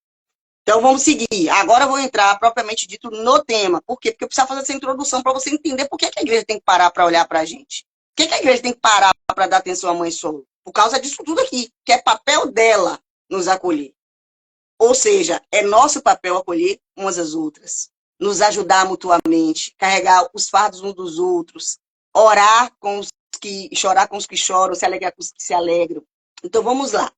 Então vamos seguir. Agora eu vou entrar propriamente dito no tema. Por quê? Porque eu preciso fazer essa introdução para você entender por que a igreja tem que parar para olhar para a gente. Por que a igreja tem que parar para dar atenção à mãe solo? Por causa disso tudo aqui, que é papel dela nos acolher. Ou seja, é nosso papel acolher umas às outras, nos ajudar mutuamente, carregar os fardos uns dos outros, orar com os que chorar com os que choram, se alegrar com os que se alegram. Então vamos lá.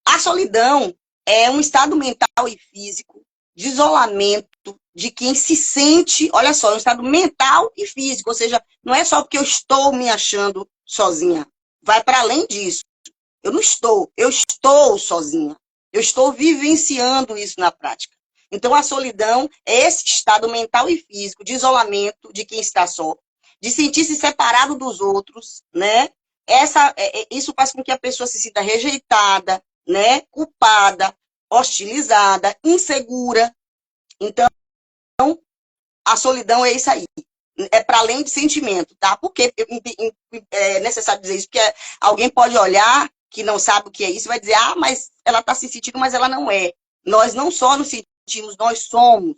A solidão é um estado mental e físico de isolamento de quem se sente, olha só, é um estado mental e físico, ou seja, não é só porque eu estou me achando sozinha, vai para além disso. Eu não estou, eu estou sozinha. Eu estou vivenciando isso na prática. Então, a solidão é esse estado mental e físico de isolamento de quem está só, de sentir-se separado dos outros, né? Isso faz com que a pessoa se sinta rejeitada, né? Culpada, hostilizada, insegura. Então, a solidão é isso aí. É para além de sentimento, tá? Por que é necessário dizer isso? Porque alguém pode olhar que não sabe o que é isso e vai dizer, ah, mas ela está se sentindo, mas ela não é. Nós não só nos sentimos, nós somos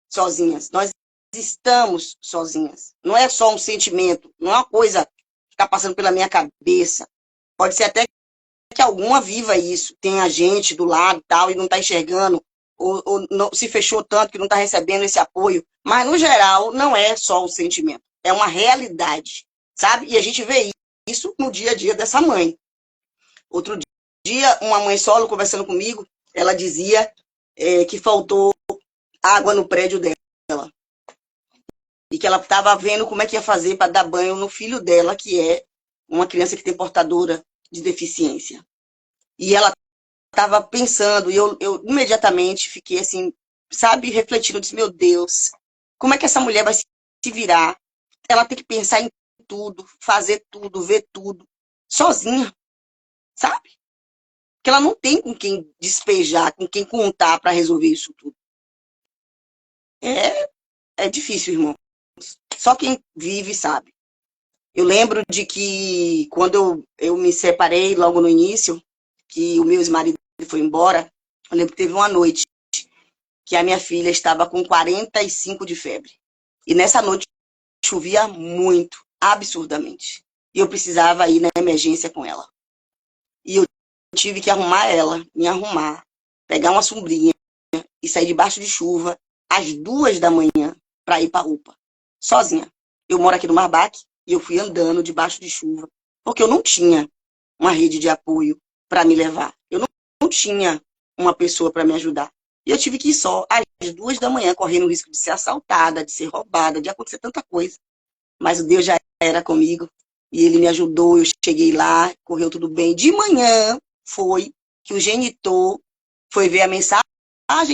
sozinhas. Nós estamos sozinhas. Não é só um sentimento, não é uma coisa que está passando pela minha cabeça. Pode ser até que alguma viva isso, tenha gente do lado e tal, e não está enxergando, ou não, se fechou tanto que não está recebendo esse apoio. Mas, no geral, não é só um sentimento, é uma realidade, sabe? E a gente vê isso no dia a dia dessa mãe. Outro dia, uma mãe solo conversando comigo, ela dizia que faltou água no prédio dela. E que ela estava vendo como é que ia fazer para dar banho no filho dela, que é uma criança que tem portadora de deficiência. E ela estava pensando, e eu imediatamente fiquei assim, sabe, refletindo, eu disse, meu Deus, como é que essa mulher vai se virar? Ela tem que pensar em tudo, fazer tudo, ver tudo, sozinha, sabe? Porque ela não tem com quem despejar, com quem contar para resolver isso tudo. É difícil, irmão. Só quem vive sabe. Eu lembro de que quando eu me separei logo no início, que o meu ex-marido foi embora, eu lembro que teve uma noite que a minha filha estava com 45 de febre. E nessa noite chovia muito, absurdamente. E eu precisava ir na emergência com ela. E eu tive que arrumar ela, me arrumar, pegar uma sombrinha e sair debaixo de chuva às 2 da manhã para ir para a UPA, sozinha. Eu moro aqui no Marbac e eu fui andando debaixo de chuva, porque eu não tinha uma rede de apoio para me levar. Eu não tinha uma pessoa para me ajudar. E eu tive que ir só às 2 da manhã, correndo o risco de ser assaltada, de ser roubada, de acontecer tanta coisa. Mas o Deus já era comigo e ele me ajudou. Eu cheguei lá, correu tudo bem. De manhã foi que o genitor foi ver a mensagem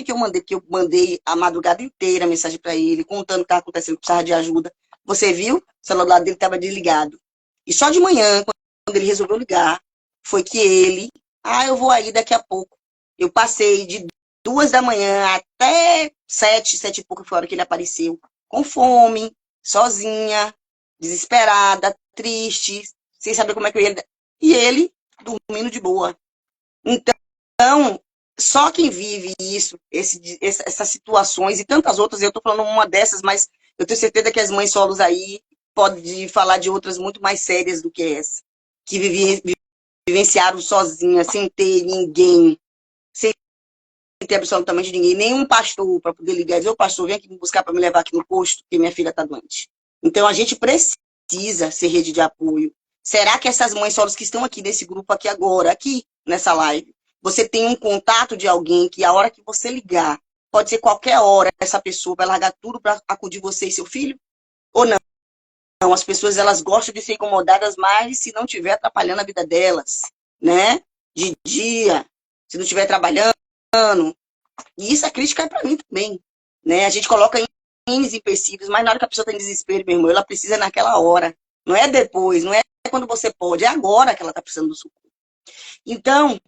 que eu mandei a madrugada inteira, a mensagem para ele, contando o que estava acontecendo, que precisava de ajuda. Você viu? O celular dele estava desligado. E só de manhã, quando ele resolveu ligar, foi que ele, eu vou aí daqui a pouco. Eu passei de 2 da manhã até 7 e pouco, foi a hora que ele apareceu, com fome, sozinha, desesperada, triste, sem saber como é que eu ia. E ele dormindo de boa. Então, só quem vive isso, essas situações e tantas outras, eu estou falando uma dessas, mas eu tenho certeza que as mães solos aí podem falar de outras muito mais sérias do que essa, que vivenciaram sozinha, sem ter ninguém, sem ter absolutamente ninguém, nenhum pastor para poder ligar e dizer, ô pastor, vem aqui me buscar para me levar aqui no posto, porque minha filha está doente. Então, a gente precisa ser rede de apoio. Será que essas mães solos que estão aqui nesse grupo aqui agora, aqui nessa live, você tem um contato de alguém que a hora que você ligar, pode ser qualquer hora, essa pessoa vai largar tudo para acudir você e seu filho? Ou não? as pessoas elas gostam de ser incomodadas mais se não estiver atrapalhando a vida delas, né? De dia, se não estiver trabalhando. E isso a crítica é para mim também, né? A gente coloca N empecilhos, mas na hora que a pessoa está em desespero, meu irmão, ela precisa naquela hora. Não é depois, não é quando você pode, é agora que ela está precisando do socorro. Então,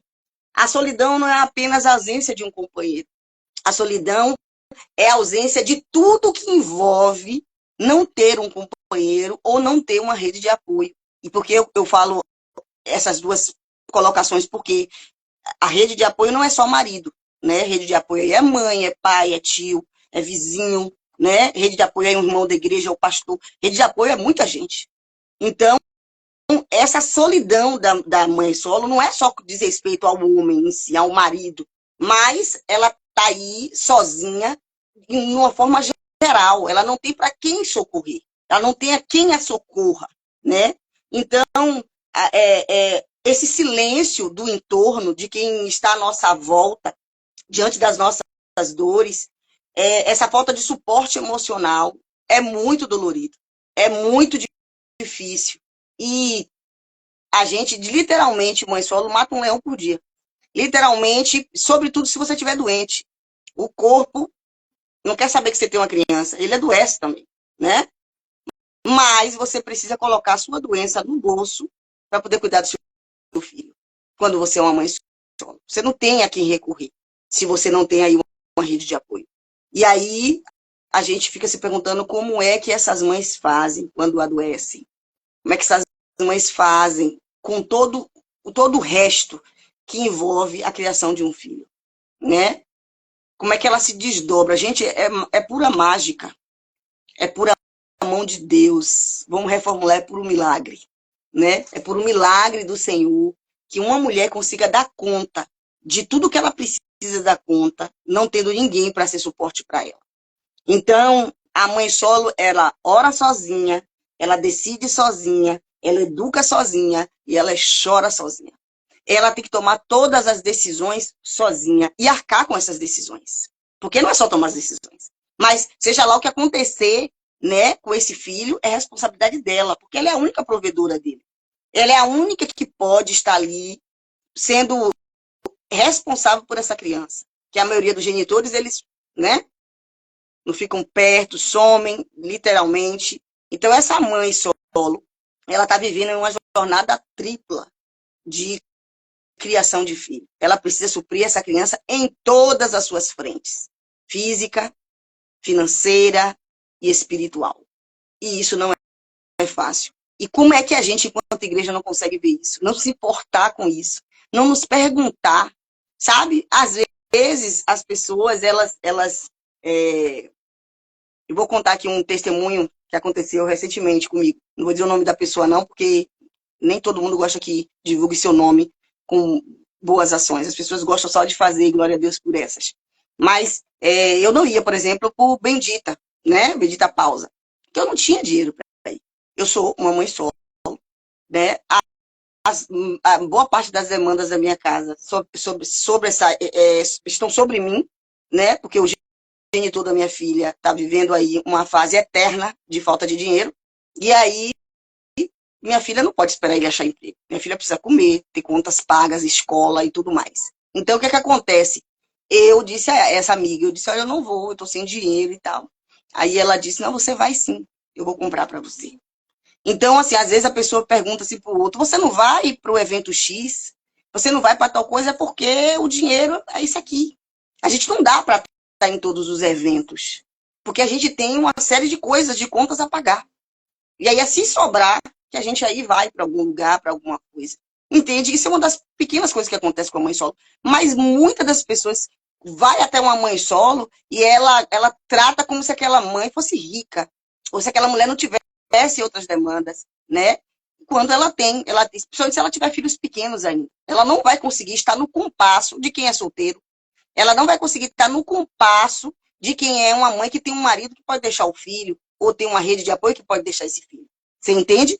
a solidão não é apenas a ausência de um companheiro. A solidão é a ausência de tudo que envolve não ter um companheiro ou não ter uma rede de apoio. E por que eu falo essas duas colocações? Porque a rede de apoio não é só marido, né? Rede de apoio é mãe, é pai, é tio, é vizinho, né? Rede de apoio é um irmão da igreja, é o pastor. Rede de apoio é muita gente. Então, essa solidão da mãe solo não é só diz respeito ao homem em si, ao marido, mas ela tá aí sozinha, de uma forma geral. Ela não tem para quem socorrer. Ela não tem a quem a socorra, né? Então, esse silêncio do entorno, de quem está à nossa volta, diante das nossas dores, essa falta de suporte emocional é muito dolorido, é muito difícil. E a gente, literalmente, mãe solo, mata um leão por dia. Literalmente, sobretudo se você estiver doente. O corpo não quer saber que você tem uma criança, ele adoece também, né? Mas você precisa colocar a sua doença no bolso para poder cuidar do seu filho. Quando você é uma mãe solo. Você não tem a quem recorrer, se você não tem aí uma rede de apoio. E aí, a gente fica se perguntando como é que essas mães fazem quando adoecem. Como é que essas mães fazem com todo o resto que envolve a criação de um filho, né? Como é que ela se desdobra? Gente, é pura mágica, é pura mão de Deus. Vamos reformular, é puro milagre, né? É por um milagre do Senhor que uma mulher consiga dar conta de tudo que ela precisa dar conta, não tendo ninguém para ser suporte para ela. Então, a mãe solo, ela ora sozinha, ela decide sozinha, ela educa sozinha e ela chora sozinha. Ela tem que tomar todas as decisões sozinha e arcar com essas decisões. Porque não é só tomar as decisões. Mas, seja lá o que acontecer, né, com esse filho, é responsabilidade dela, porque ela é a única provedora dele. Ela é a única que pode estar ali sendo responsável por essa criança. Que a maioria dos genitores, eles, né, não ficam perto, somem, literalmente. Então, essa mãe solo, ela está vivendo uma jornada tripla de criação de filho. Ela precisa suprir essa criança em todas as suas frentes. Física, financeira e espiritual. E isso não é fácil. E como é que a gente, enquanto igreja, não consegue ver isso? Não se importar com isso. Não nos perguntar. Sabe? Às vezes, as pessoas, eu vou contar aqui um testemunho que aconteceu recentemente comigo. Não vou dizer o nome da pessoa, não, porque nem todo mundo gosta que divulgue seu nome com boas ações. As pessoas gostam só de fazer, e glória a Deus por essas. Mas eu não ia, por exemplo, por Bendita, né? Bendita Pausa. Porque eu não tinha dinheiro para ir. Eu sou uma mãe solo, né? A boa parte das demandas da minha casa sobre essa, estão sobre mim, né? Porque o genitor da minha filha está vivendo aí uma fase eterna de falta de dinheiro. E aí, minha filha não pode esperar ele achar emprego. Minha filha precisa comer, ter contas pagas, escola e tudo mais. Então, o que acontece? Eu disse a essa amiga, eu disse, olha, eu não vou, eu tô sem dinheiro e tal. Aí ela disse, não, você vai sim, eu vou comprar para você. Então, assim, às vezes a pessoa pergunta assim pro outro, você não vai pro evento X? Você não vai para tal coisa? É porque o dinheiro é isso aqui. A gente não dá para estar em todos os eventos. Porque a gente tem uma série de coisas, de contas a pagar. E aí, assim sobrar, que a gente aí vai para algum lugar, para alguma coisa. Entende? Isso é uma das pequenas coisas que acontece com a mãe solo. Mas muitas das pessoas vai até uma mãe solo e ela trata como se aquela mãe fosse rica. Ou se aquela mulher não tivesse outras demandas, né? Quando ela tem, principalmente se ela tiver filhos pequenos ainda, ela não vai conseguir estar no compasso de quem é solteiro. Ela não vai conseguir estar no compasso de quem é uma mãe que tem um marido que pode deixar o filho, ou tem uma rede de apoio que pode deixar esse filho. Você entende?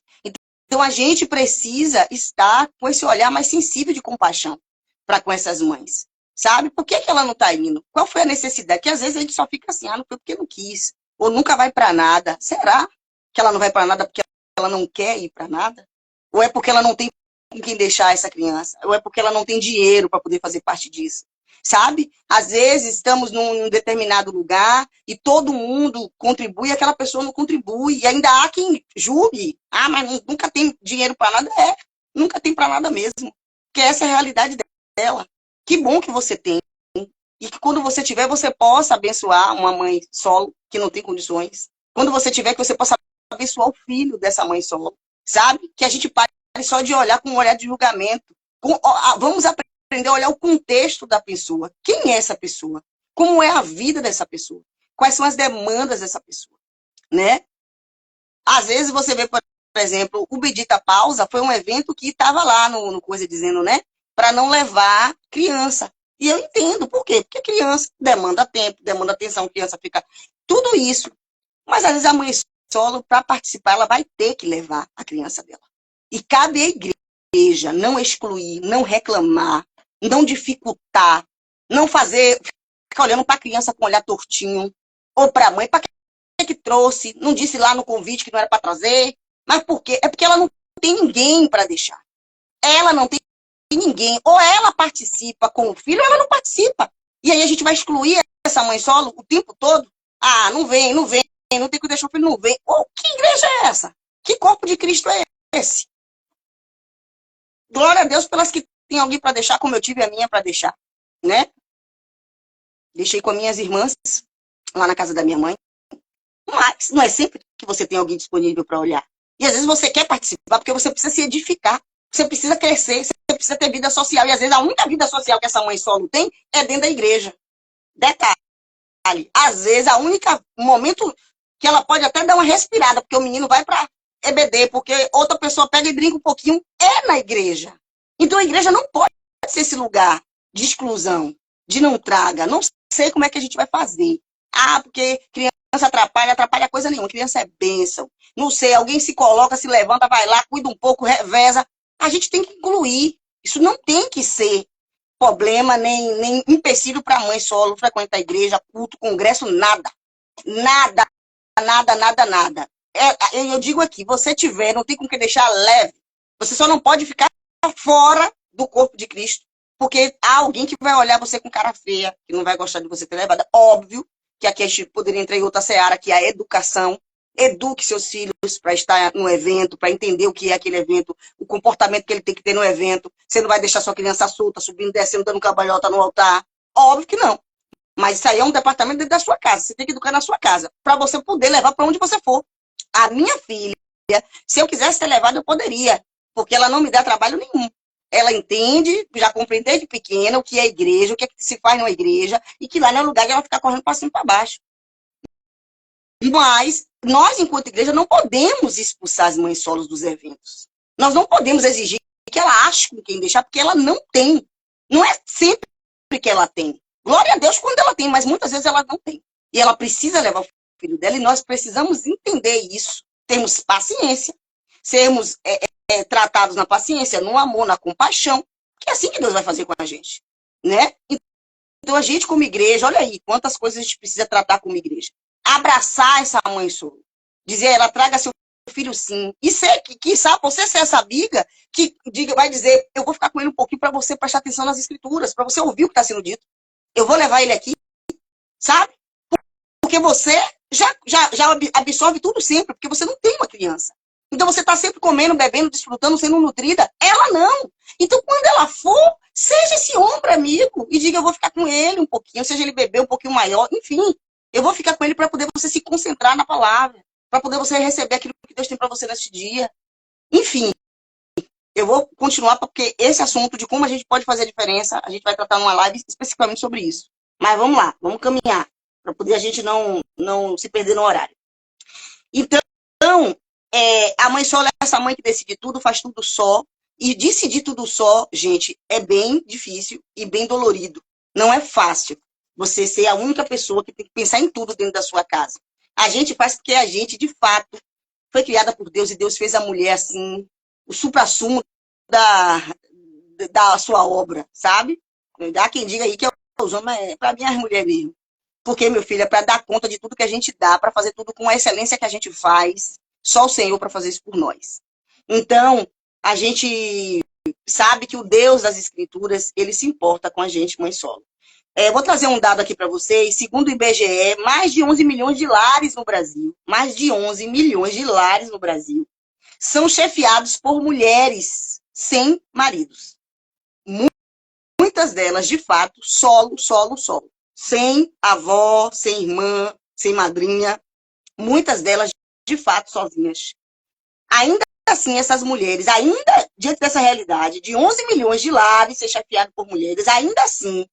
Então a gente precisa estar com esse olhar mais sensível de compaixão para com essas mães. Sabe? Por que ela não está indo? Qual foi a necessidade? Que às vezes a gente só fica assim, não foi porque não quis, ou nunca vai para nada. Será que ela não vai para nada porque ela não quer ir para nada? Ou é porque ela não tem com quem deixar essa criança? Ou é porque ela não tem dinheiro para poder fazer parte disso? Sabe? Às vezes estamos num determinado lugar e todo mundo contribui e aquela pessoa não contribui. E ainda há quem julgue. Ah, mas nunca tem dinheiro para nada. É, nunca tem para nada mesmo. Porque essa é a realidade dela. Que bom que você tem. E que quando você tiver, você possa abençoar uma mãe solo que não tem condições. Quando você tiver, que você possa abençoar o filho dessa mãe solo. Sabe? Que a gente pare só de olhar com um olhar de julgamento. Vamos aprender a olhar o contexto da pessoa. Quem é essa pessoa? Como é a vida dessa pessoa? Quais são as demandas dessa pessoa? Né? Às vezes você vê, por exemplo, o Bendita Pausa foi um evento que estava lá no Coisa dizendo, né? Para não levar criança. E eu entendo por quê? Porque criança demanda tempo, demanda atenção, criança fica... Tudo isso. Mas às vezes a mãe solo, para participar, ela vai ter que levar a criança dela. E cabe à igreja não excluir, não reclamar, não dificultar, não fazer, ficar olhando para a criança com um olhar tortinho, ou para a mãe, para que trouxe, não disse lá no convite que não era para trazer, mas por quê? É porque ela não tem ninguém para deixar. Ela não tem ninguém, ou ela participa com o filho, ou ela não participa. E aí a gente vai excluir essa mãe solo o tempo todo. Ah, não vem, não vem, não tem que deixar o filho, não vem. Oh, que igreja é essa? Que corpo de Cristo é esse? Glória a Deus pelas que tem alguém para deixar, como eu tive a minha para deixar, né? Deixei com as minhas irmãs lá na casa da minha mãe. Mas não é sempre que você tem alguém disponível para olhar. E às vezes você quer participar porque você precisa se edificar. Você precisa crescer, você precisa ter vida social. E às vezes a única vida social que essa mãe solo tem é dentro da igreja. Detalhe. Às vezes a única momento que ela pode até dar uma respirada, porque o menino vai para EBD, porque outra pessoa pega e brinca um pouquinho, é na igreja. Então a igreja não pode ser esse lugar de exclusão, de não traga. Não sei como é que a gente vai fazer. Ah, porque criança atrapalha coisa nenhuma. Criança é bênção. Não sei, alguém se coloca, se levanta, vai lá, cuida um pouco, reveza. A gente tem que incluir. Isso não tem que ser problema, nem empecilho para a mãe solo, frequentar a igreja, culto, congresso, nada. Nada, nada, nada, nada. Eu digo aqui, você tiver, não tem com que deixar leve. Você só não pode ficar fora do corpo de Cristo. Porque há alguém que vai olhar você com cara feia, que não vai gostar de você ter levado. Óbvio que aqui a gente poderia entrar em outra seara, que é a educação. Eduque seus filhos para estar no evento, para entender o que é aquele evento, o comportamento que ele tem que ter no evento. Você não vai deixar sua criança solta, subindo, descendo, dando cambalhota no altar. Óbvio que não. Mas isso aí é um departamento dentro da sua casa. Você tem que educar na sua casa, para você poder levar para onde você for. A minha filha, se eu quisesse ser levada, eu poderia, porque ela não me dá trabalho nenhum. Ela entende, já compreende desde pequena o que é igreja, o que é que se faz numa igreja, e que lá não é lugar de ela ficar correndo para cima e para baixo. Mas nós, enquanto igreja, não podemos expulsar as mães solos dos eventos. Nós não podemos exigir que ela ache com quem deixar, porque ela não tem. Não é sempre que ela tem. Glória a Deus quando ela tem, mas muitas vezes ela não tem. E ela precisa levar o filho dela, e nós precisamos entender isso. Termos paciência, sermos tratados na paciência, no amor, na compaixão, que é assim que Deus vai fazer com a gente, né? Então a gente como igreja, olha aí, quantas coisas a gente precisa tratar como igreja. Abraçar essa mãe solo, dizer, ela traga seu filho sim, e ser, quiçá, você ser essa amiga que vai dizer, eu vou ficar com ele um pouquinho para você prestar atenção nas escrituras, para você ouvir o que está sendo dito. Eu vou levar ele aqui, sabe? Porque você já absorve tudo sempre, porque você não tem uma criança. Então você está sempre comendo, bebendo, desfrutando, sendo nutrida. Ela não. Então quando ela for, seja esse ombro amigo e diga, eu vou ficar com ele um pouquinho, seja ele bebê um pouquinho maior, enfim. Eu vou ficar com ele para poder você se concentrar na palavra, para poder você receber aquilo que Deus tem para você neste dia. Enfim, eu vou continuar porque esse assunto de como a gente pode fazer a diferença, a gente vai tratar numa live especificamente sobre isso. Mas vamos lá, vamos caminhar, para poder a gente não se perder no horário. Então, a mãe só é essa mãe que decide tudo, faz tudo só. E decidir tudo só, gente, é bem difícil e bem dolorido. Não é fácil você ser a única pessoa que tem que pensar em tudo dentro da sua casa. A gente faz porque a gente, de fato, foi criada por Deus e Deus fez a mulher assim, o suprassumo da sua obra, sabe? Há quem diga aí que é os homens, para mim, as mulheres mesmo. Porque, meu filho, é para dar conta de tudo que a gente dá, para fazer tudo com a excelência que a gente faz. Só o Senhor para fazer isso por nós. Então, a gente sabe que o Deus das Escrituras, ele se importa com a gente, mãe solo. Vou trazer um dado aqui para vocês. Segundo o IBGE, mais de 11 milhões de lares no Brasil, mais de 11 milhões de lares no Brasil, são chefiados por mulheres sem maridos. Muitas delas, de fato, solo. Sem avó, sem irmã, sem madrinha. Muitas delas, de fato, sozinhas. Ainda assim, essas mulheres, ainda diante dessa realidade de 11 milhões de lares ser chefiados por mulheres, ainda assim,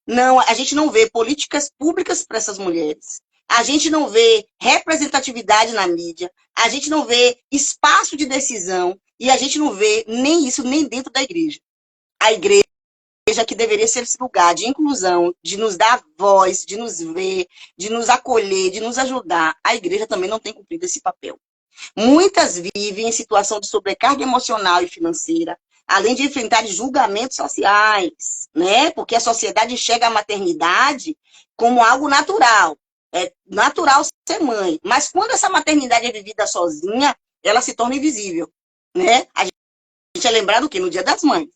não, a gente não vê políticas públicas para essas mulheres. A gente não vê representatividade na mídia. A gente não vê espaço de decisão. E a gente não vê nem isso, nem dentro da igreja. A igreja que deveria ser esse lugar de inclusão, de nos dar voz, de nos ver, de nos acolher, de nos ajudar. A igreja também não tem cumprido esse papel. Muitas vivem em situação de sobrecarga emocional e financeira, além de enfrentar julgamentos sociais, né? Porque a sociedade enxerga a maternidade como algo natural. É natural ser mãe. Mas quando essa maternidade é vivida sozinha, ela se torna invisível, né? A gente é lembrado o quê? No Dia das Mães.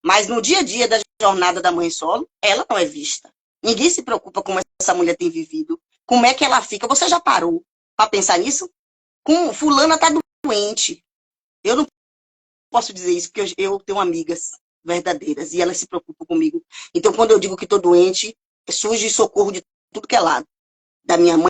Mas no dia a dia da jornada da mãe solo, ela não é vista. Ninguém se preocupa como essa mulher tem vivido, como é que ela fica. Você já parou para pensar nisso? Fulana tá doente. Eu não posso dizer isso, porque eu tenho amigas verdadeiras e elas se preocupam comigo. Então, quando eu digo que estou doente, surge socorro de tudo que é lado. Da minha mãe,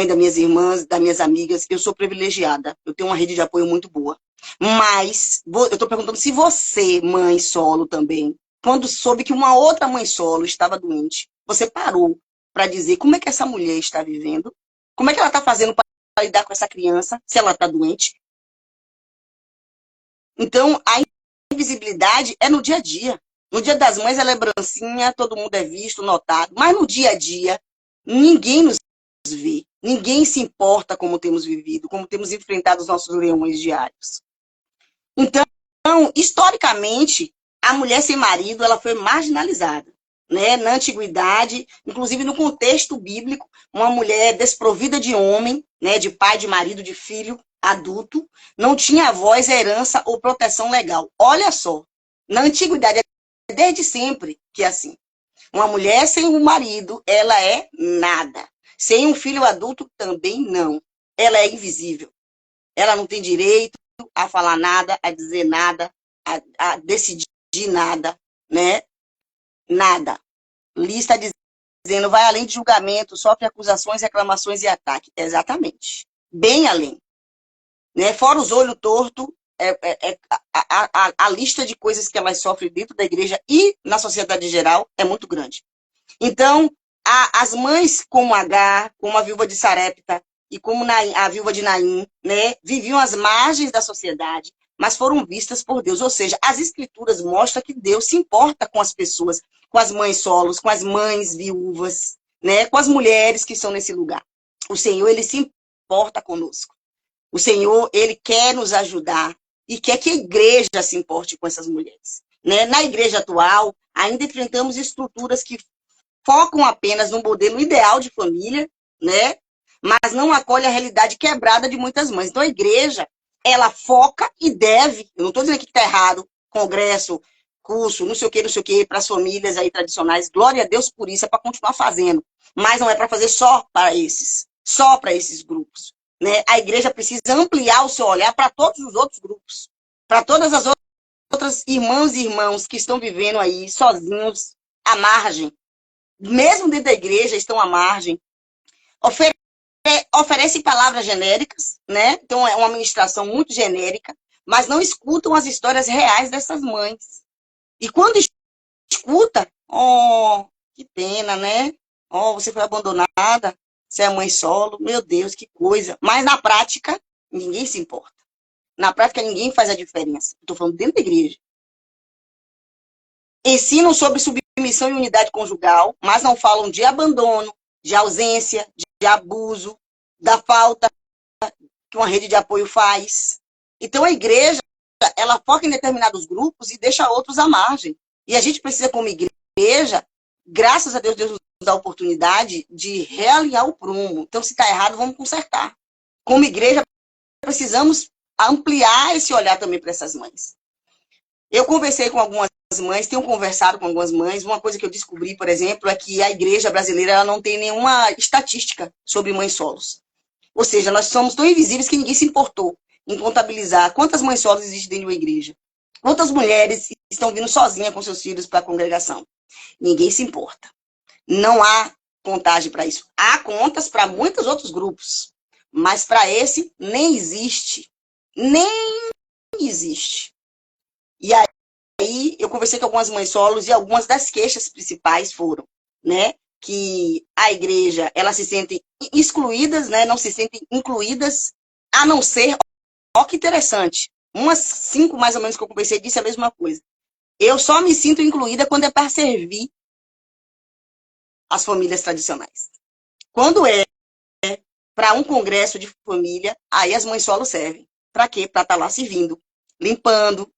das minhas irmãs, das minhas amigas. Eu sou privilegiada. Eu tenho uma rede de apoio muito boa. Mas, eu estou perguntando se você, mãe solo também, quando soube que uma outra mãe solo estava doente, você parou para dizer como é que essa mulher está vivendo? Como é que ela está fazendo para lidar com essa criança, se ela está doente? Então, a invisibilidade é no dia a dia. No Dia das Mães, ela é brancinha, todo mundo é visto, notado. Mas no dia a dia, ninguém nos vê. Ninguém se importa como temos vivido, como temos enfrentado os nossos leões diários. Então, historicamente, a mulher sem marido, ela foi marginalizada. Né? Na antiguidade, inclusive no contexto bíblico, uma mulher desprovida de homem, né? De pai, de marido, de filho adulto, não tinha voz, herança ou proteção legal. Olha só, na antiguidade, desde sempre que é assim. Uma mulher sem um marido, ela é nada. Sem um filho adulto, também não. Ela é invisível. Ela não tem direito a falar nada, a dizer nada, a decidir nada, né? Nada. Lista dizendo, vai além de julgamento, sofre acusações, reclamações e ataque. Exatamente. Bem além. Né? Fora os olhos tortos, a lista de coisas que elas sofrem dentro da igreja e na sociedade em geral é muito grande. Então, as mães como Agar, como a viúva de Sarepta e como a viúva de Naim, né, viviam às margens da sociedade, mas foram vistas por Deus. Ou seja, as escrituras mostram que Deus se importa com as pessoas, com as mães solos, com as mães viúvas, né, com as mulheres que estão nesse lugar. O Senhor, ele se importa conosco. O Senhor, ele quer nos ajudar e quer que a igreja se importe com essas mulheres. Né? Na igreja atual, ainda enfrentamos estruturas que focam apenas no modelo ideal de família, né? Mas não acolhe a realidade quebrada de muitas mães. Então, a igreja, ela foca e deve, eu não estou dizendo que está errado, congresso, curso, não sei o que, para as famílias aí tradicionais. Glória a Deus por isso, é para continuar fazendo. Mas não é para fazer só para esses grupos. Né? A igreja precisa ampliar o seu olhar para todos os outros grupos, para todas as outras irmãs e irmãos que estão vivendo aí sozinhos, à margem. Mesmo dentro da igreja, estão à margem. Oferecem palavras genéricas, né? Então é uma ministração muito genérica, mas não escutam as histórias reais dessas mães. E quando escuta, oh, que pena, né? Oh, você foi abandonada, você é mãe solo, meu Deus, que coisa. Mas na prática, ninguém se importa. Na prática, ninguém faz a diferença. Estou falando dentro da igreja. Ensinam sobre submissão e unidade conjugal, mas não falam de abandono, de ausência, de abuso, da falta que uma rede de apoio faz. Então, a igreja, ela foca em determinados grupos e deixa outros à margem. E a gente precisa, como igreja, graças a Deus, Deus nos dá a oportunidade de realinhar o prumo. Então, se está errado, vamos consertar. Como igreja, precisamos ampliar esse olhar também para essas mães. Eu conversei com algumas mães, tenho conversado com algumas mães. Uma coisa que eu descobri, por exemplo, é que a igreja brasileira ela não tem nenhuma estatística sobre mães solos. Ou seja, nós somos tão invisíveis que ninguém se importou em contabilizar quantas mães solos existem dentro de uma igreja. Quantas mulheres estão vindo sozinhas com seus filhos para a congregação. Ninguém se importa. Não há contagem para isso. Há contas para muitos outros grupos, mas para esse nem existe. Nem existe. E aí eu conversei com algumas mães solos e algumas das queixas principais foram, né, que a igreja, elas se sentem excluídas, né, não se sentem incluídas, a não ser, ó que interessante, umas 5 mais ou menos que eu conversei disse a mesma coisa. Eu só me sinto incluída quando é para servir as famílias tradicionais. Quando é para um congresso de família, aí as mães solo servem. Para quê? Para estar lá servindo, limpando,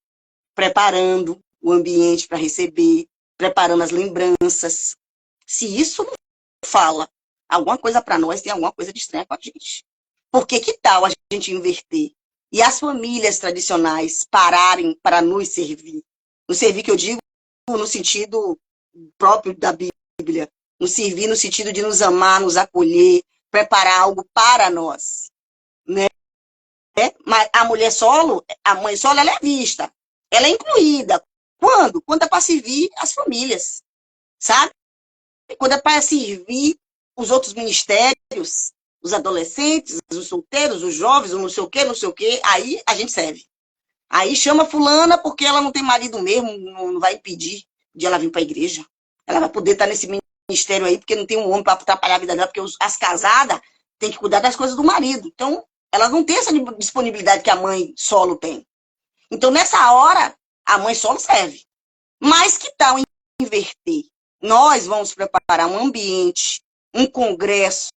preparando o ambiente para receber, preparando as lembranças. Se isso não fala alguma coisa para nós, tem alguma coisa de estranha com a gente. Por que tal a gente inverter? E as famílias tradicionais pararem para nos servir? No servir que eu digo no sentido próprio da Bíblia. Nos servir no sentido de nos amar, nos acolher, preparar algo para nós. Né? Mas a mulher solo, a mãe solo, ela é vista. Ela é incluída. Quando? Quando é para servir as famílias. Sabe? Quando é para servir os outros ministérios, os adolescentes, os solteiros, os jovens, o não sei o quê, aí a gente serve. Aí chama fulana porque ela não tem marido mesmo, não vai impedir de ela vir para a igreja. Ela vai poder estar nesse ministério aí porque não tem um homem para atrapalhar a vida dela, porque as casadas têm que cuidar das coisas do marido. Então, ela não tem essa disponibilidade que a mãe solo tem. Então, nessa hora, a mãe solo serve. Mas que tal inverter? Nós vamos preparar um ambiente, um congresso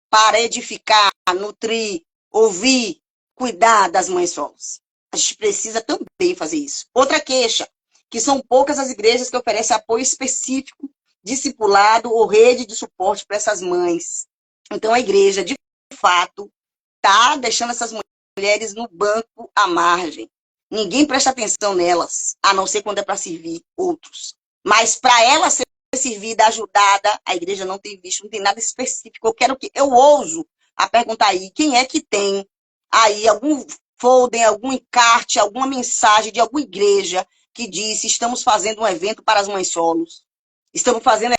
para edificar, nutrir, ouvir, cuidar das mães solos. A gente precisa também fazer isso. Outra queixa, que são poucas as igrejas que oferecem apoio específico, discipulado ou rede de suporte para essas mães. Então, a igreja, de fato, está deixando essas mulheres no banco à margem. Ninguém presta atenção nelas, a não ser quando é para servir outros. Mas para elas ser servida, ajudada, a igreja não tem visto, não tem nada específico. Eu ouso a perguntar aí, quem é que tem aí algum folder, algum encarte, alguma mensagem de alguma igreja que disse, estamos fazendo um evento para as mães solos, estamos fazendo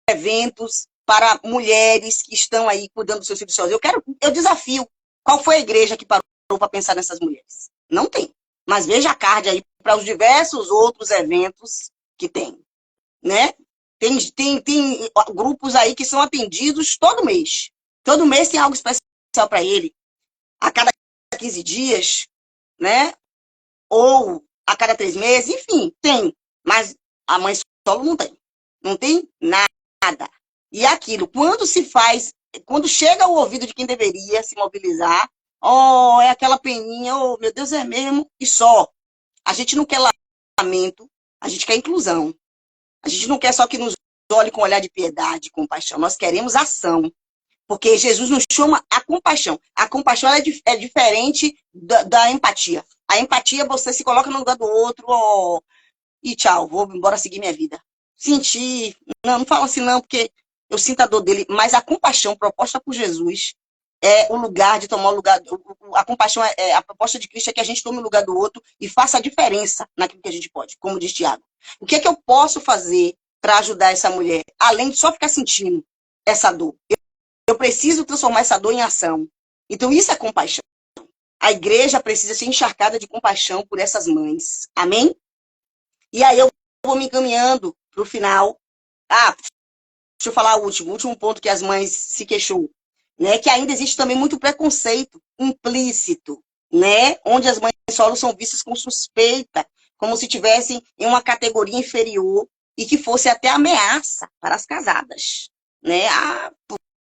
eventos para mulheres que estão aí cuidando dos seus filhos solos. Eu desafio, qual foi a igreja que parou para pensar nessas mulheres? Não tem. Mas veja a card aí para os diversos outros eventos que tem, né? Tem grupos aí que são atendidos todo mês. Todo mês tem algo especial para ele. A cada 15 dias, né? Ou a cada 3 meses, enfim, tem. Mas a mãe solo não tem. Não tem nada. E aquilo, quando chega ao ouvido de quem deveria se mobilizar, oh, é aquela peninha, oh, meu Deus, é mesmo, e só. A gente não quer lamento, a gente quer inclusão. A gente não quer só que nos olhe com olhar de piedade, compaixão. Nós queremos ação. Porque Jesus nos chama a compaixão. A compaixão é diferente da empatia. A empatia, você se coloca no lugar do outro, oh, e tchau, vou embora seguir minha vida. Sentir, não fala assim não, porque eu sinto a dor dele, mas a compaixão proposta por Jesus é o lugar de tomar o lugar, a compaixão a proposta de Cristo é que a gente tome o lugar do outro e faça a diferença naquilo que a gente pode, como diz Tiago. O que é que eu posso fazer para ajudar essa mulher, além de só ficar sentindo essa dor? Eu preciso transformar essa dor em ação. Então isso é compaixão. A igreja precisa ser encharcada de compaixão por essas mães. Amém? E aí eu vou me encaminhando para o final. Deixa eu falar o último ponto que as mães se queixou, né? Que ainda existe também muito preconceito implícito, né? Onde as mães solo são vistas com suspeita, como se tivessem em uma categoria inferior e que fosse até ameaça para as casadas, né?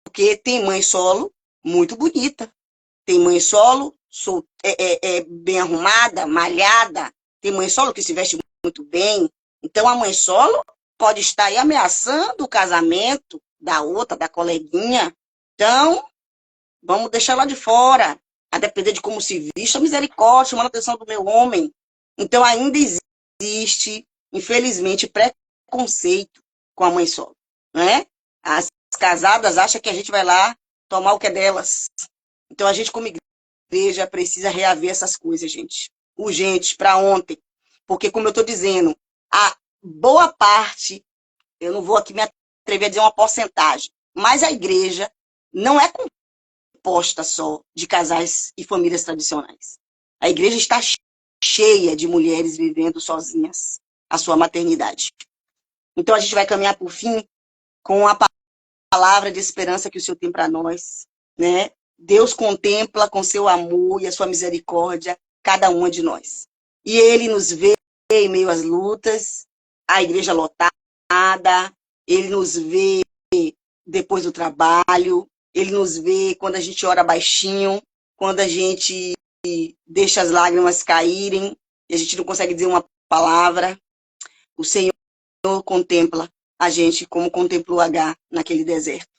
Porque tem mãe solo muito bonita, tem mãe solo bem arrumada, malhada, tem mãe solo que se veste muito bem. Então a mãe solo pode estar aí ameaçando o casamento da outra, da coleguinha. Então, vamos deixar ela de fora. a depender de como se viste, a misericórdia, chamando a atenção do meu homem. Então ainda existe, infelizmente, preconceito com a mãe solo, né? As casadas acham que a gente vai lá tomar o que é delas. Então a gente, como igreja, precisa reaver essas coisas, gente. Urgente, para ontem. Porque, como eu estou dizendo, a boa parte, eu não vou aqui me atrever a dizer uma porcentagem, mas a igreja não é composta só de casais e famílias tradicionais. A igreja está cheia de mulheres vivendo sozinhas a sua maternidade. Então a gente vai caminhar por fim com a palavra de esperança que o Senhor tem para nós, né? Deus contempla com seu amor e a sua misericórdia cada uma de nós. E Ele nos vê em meio às lutas, a igreja lotada, Ele nos vê depois do trabalho, Ele nos vê quando a gente ora baixinho, quando a gente deixa as lágrimas caírem e a gente não consegue dizer uma palavra. O Senhor contempla a gente como contemplou H naquele deserto.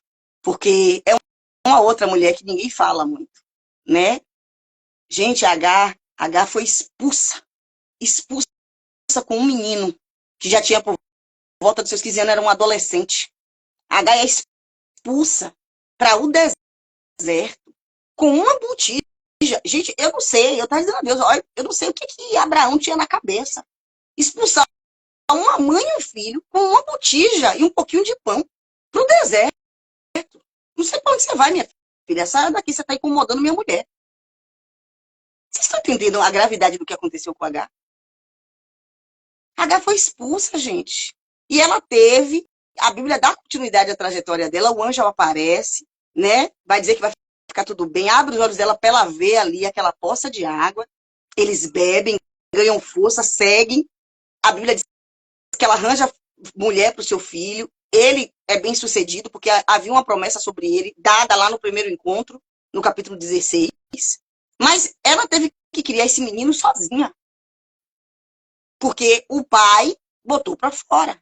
Porque é uma outra mulher que ninguém fala muito, né? Gente, H foi expulsa com um menino que já tinha por volta dos seus 15 anos, era um adolescente. H é expulsa para o deserto com uma botija. Gente, eu não sei, eu estava dizendo a Deus, olha, eu não sei o que Abraão tinha na cabeça. Expulsar uma mãe e um filho com uma botija e um pouquinho de pão para o deserto. Não sei para onde você vai, minha filha. Sai daqui, você está incomodando minha mulher. Vocês estão entendendo a gravidade do que aconteceu com a H? A H foi expulsa, gente. E ela teve, a Bíblia dá continuidade à trajetória dela, o anjo aparece, né? Vai dizer que vai ficar tudo bem, abre os olhos dela para ela ver ali aquela poça de água. Eles bebem, ganham força, seguem. A Bíblia diz que ela arranja mulher para o seu filho. Ele é bem sucedido, porque havia uma promessa sobre ele, dada lá no primeiro encontro, no capítulo 16. Mas ela teve que criar esse menino sozinha. Porque o pai botou para fora.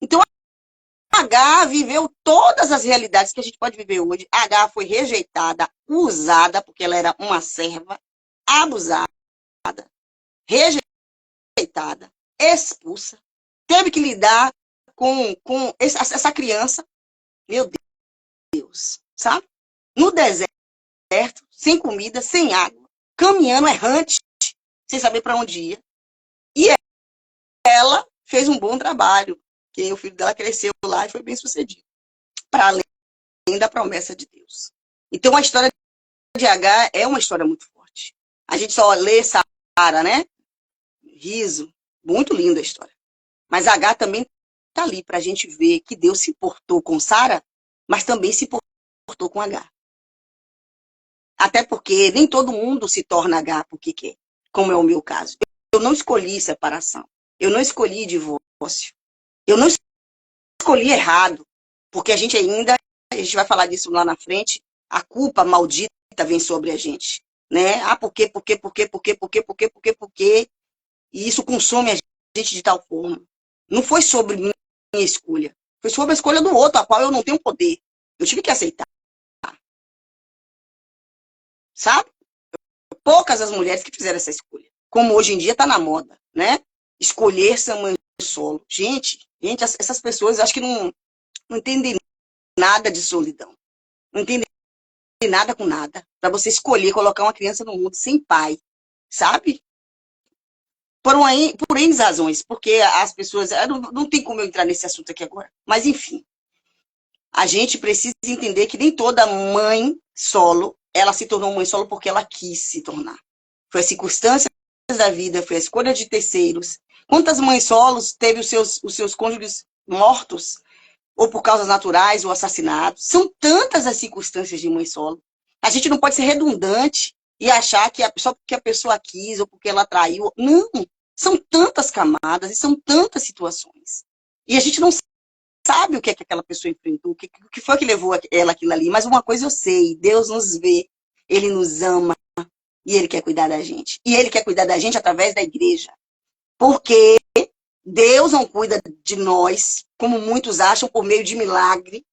Então, a H viveu todas as realidades que a gente pode viver hoje. A H foi rejeitada, usada, porque ela era uma serva, abusada, rejeitada, expulsa. Teve que lidar com essa criança, meu Deus, sabe? No deserto, sem comida, sem água, caminhando errante, sem saber para onde ia. E ela fez um bom trabalho, porque o filho dela cresceu lá e foi bem sucedido, para além da promessa de Deus. Então a história de H é uma história muito forte. A gente só lê Sara, né? Riso, muito linda a história. Mas H também está ali para a gente ver que Deus se portou com Sara, mas também se portou com H. Até porque nem todo mundo se torna H porque quer, como é o meu caso. Eu não escolhi separação. Eu não escolhi divórcio. Eu não escolhi errado. Porque a gente vai falar disso lá na frente, a culpa maldita vem sobre a gente. Né? Ah, por quê? E isso consome a gente de tal forma. Não foi sobre minha escolha. Foi sobre a escolha do outro, a qual eu não tenho poder. Eu tive que aceitar. Sabe? Poucas as mulheres que fizeram essa escolha. Como hoje em dia está na moda, né? Escolher ser mãe solo. Gente, essas pessoas acho que não entendem nada de solidão. Não entendem nada com nada. Para você escolher colocar uma criança no mundo sem pai, sabe? Por N razões, porque as pessoas... Não tem como eu entrar nesse assunto aqui agora. Mas, enfim. A gente precisa entender que nem toda mãe solo, ela se tornou mãe solo porque ela quis se tornar. Foi as circunstâncias da vida, foi a escolha de terceiros. Quantas mães solos teve os seus cônjuges mortos, ou por causas naturais, ou assassinados? São tantas as circunstâncias de mãe solo. A gente não pode ser redundante e achar que só porque a pessoa quis, ou porque ela traiu. Não, são tantas camadas e são tantas situações. E a gente não sabe o que é que aquela pessoa enfrentou, o que foi que levou ela aquilo ali. Mas uma coisa eu sei, Deus nos vê, Ele nos ama e Ele quer cuidar da gente. E Ele quer cuidar da gente através da igreja. Porque Deus não cuida de nós, como muitos acham, por meio de milagre,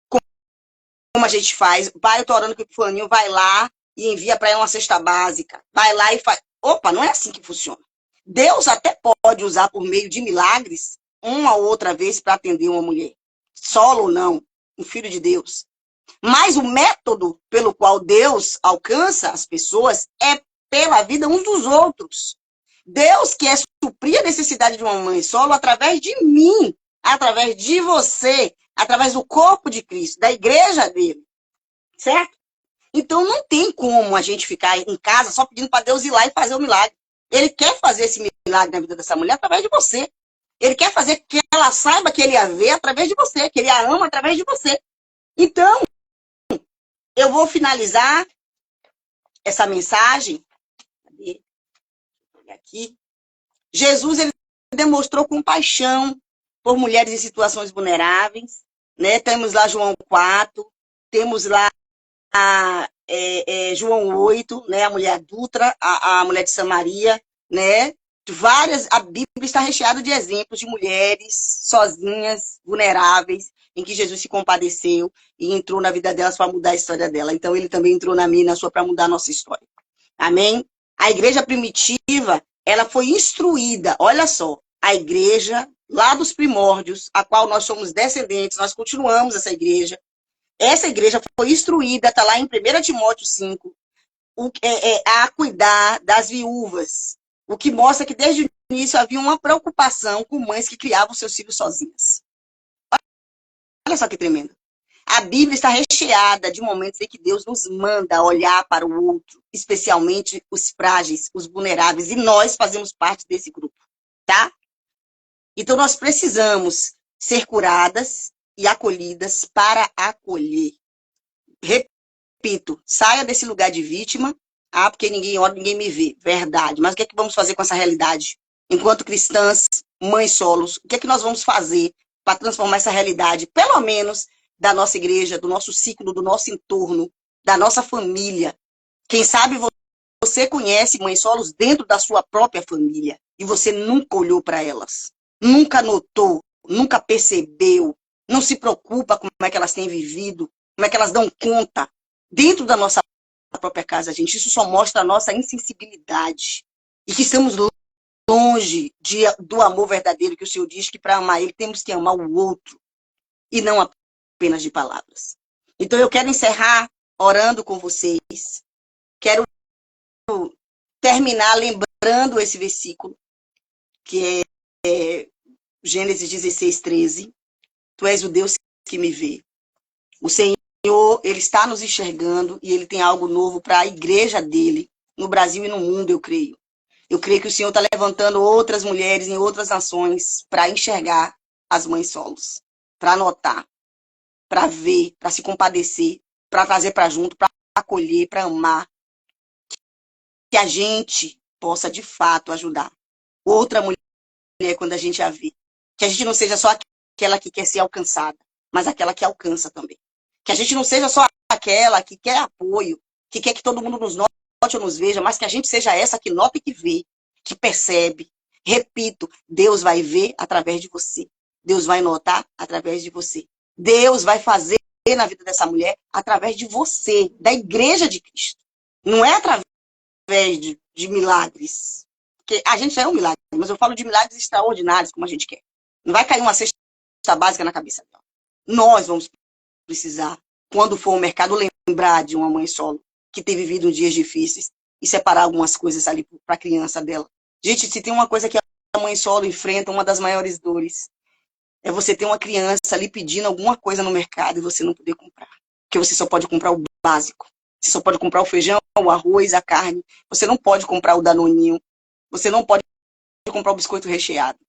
como a gente faz. Pai, eu tô orando com o fulaninho, vai lá e envia para ela uma cesta básica. Vai lá e faz. Opa, não é assim que funciona. Deus até pode usar por meio de milagres uma ou outra vez para atender uma mulher. Solo ou não, um filho de Deus. Mas o método pelo qual Deus alcança as pessoas é pela vida uns dos outros. Deus quer suprir a necessidade de uma mãe solo através de mim, através de você, através do corpo de Cristo, da igreja dele. Certo? Então não tem como a gente ficar em casa só pedindo para Deus ir lá e fazer o milagre. Ele quer fazer esse milagre na vida dessa mulher através de você. Ele quer fazer que ela saiba que ele a vê através de você, que ele a ama através de você. Então, eu vou finalizar essa mensagem. Cadê? Aqui. Jesus, ele demonstrou compaixão por mulheres em situações vulneráveis. Né? Temos lá João 4, temos lá João 8, né? A mulher adulta, a mulher de Samaria, né? A Bíblia está recheada de exemplos de mulheres sozinhas, vulneráveis, em que Jesus se compadeceu e entrou na vida delas para mudar a história dela. Então, ele também entrou na minha e na sua para mudar a nossa história. Amém? A igreja primitiva, ela foi instruída, olha só, a igreja lá dos primórdios, a qual nós somos descendentes, nós continuamos essa igreja. Essa igreja foi instruída, está lá em 1 Timóteo 5, a cuidar das viúvas. O que mostra que desde o início havia uma preocupação com mães que criavam seus filhos sozinhas. Olha só que tremendo. A Bíblia está recheada de momentos em que Deus nos manda olhar para o outro, especialmente os frágeis, os vulneráveis, e nós fazemos parte desse grupo, tá? Então nós precisamos ser curadas e acolhidas para acolher. Repito, saia desse lugar de vítima, porque ninguém olha, ninguém me vê. Verdade. Mas o que é que vamos fazer com essa realidade? Enquanto cristãs, mães solos, o que é que nós vamos fazer para transformar essa realidade, pelo menos, da nossa igreja, do nosso ciclo, do nosso entorno, da nossa família? Quem sabe você conhece mães solos dentro da sua própria família e você nunca olhou para elas, nunca notou, nunca percebeu, não se preocupa com como é que elas têm vivido, como é que elas dão conta dentro da nossa própria casa, gente. Isso só mostra a nossa insensibilidade e que estamos longe do amor verdadeiro que o Senhor diz que para amar Ele temos que amar o outro e não apenas de palavras. Então eu quero encerrar orando com vocês. Quero terminar lembrando esse versículo, que é Gênesis 16, 13. Tu és o Deus que me vê. O Senhor, ele está nos enxergando e ele tem algo novo para a igreja dele, no Brasil e no mundo, eu creio. Eu creio que o Senhor está levantando outras mulheres em outras nações para enxergar as mães solos, para notar, para ver, para se compadecer, para trazer para junto, para acolher, para amar. Que a gente possa, de fato, ajudar outra mulher quando a gente a vê. Que a gente não seja só aquela que quer ser alcançada, mas aquela que alcança também. Que a gente não seja só aquela que quer apoio, que quer que todo mundo nos note ou nos veja, mas que a gente seja essa que nota e que vê, que percebe. Repito, Deus vai ver através de você. Deus vai notar através de você. Deus vai fazer na vida dessa mulher através de você, da igreja de Cristo. Não é através de milagres. Porque a gente já é um milagre, mas eu falo de milagres extraordinários, como a gente quer. Não vai cair uma cesta básica na cabeça dela. Nós vamos precisar, quando for ao mercado, lembrar de uma mãe solo que tem vivido dias difíceis e separar algumas coisas ali para a criança dela. Gente, se tem uma coisa que a mãe solo enfrenta, uma das maiores dores, é você ter uma criança ali pedindo alguma coisa no mercado e você não poder comprar. Porque você só pode comprar o básico. Você só pode comprar o feijão, o arroz, a carne. Você não pode comprar o danoninho. Você não pode comprar o biscoito recheado.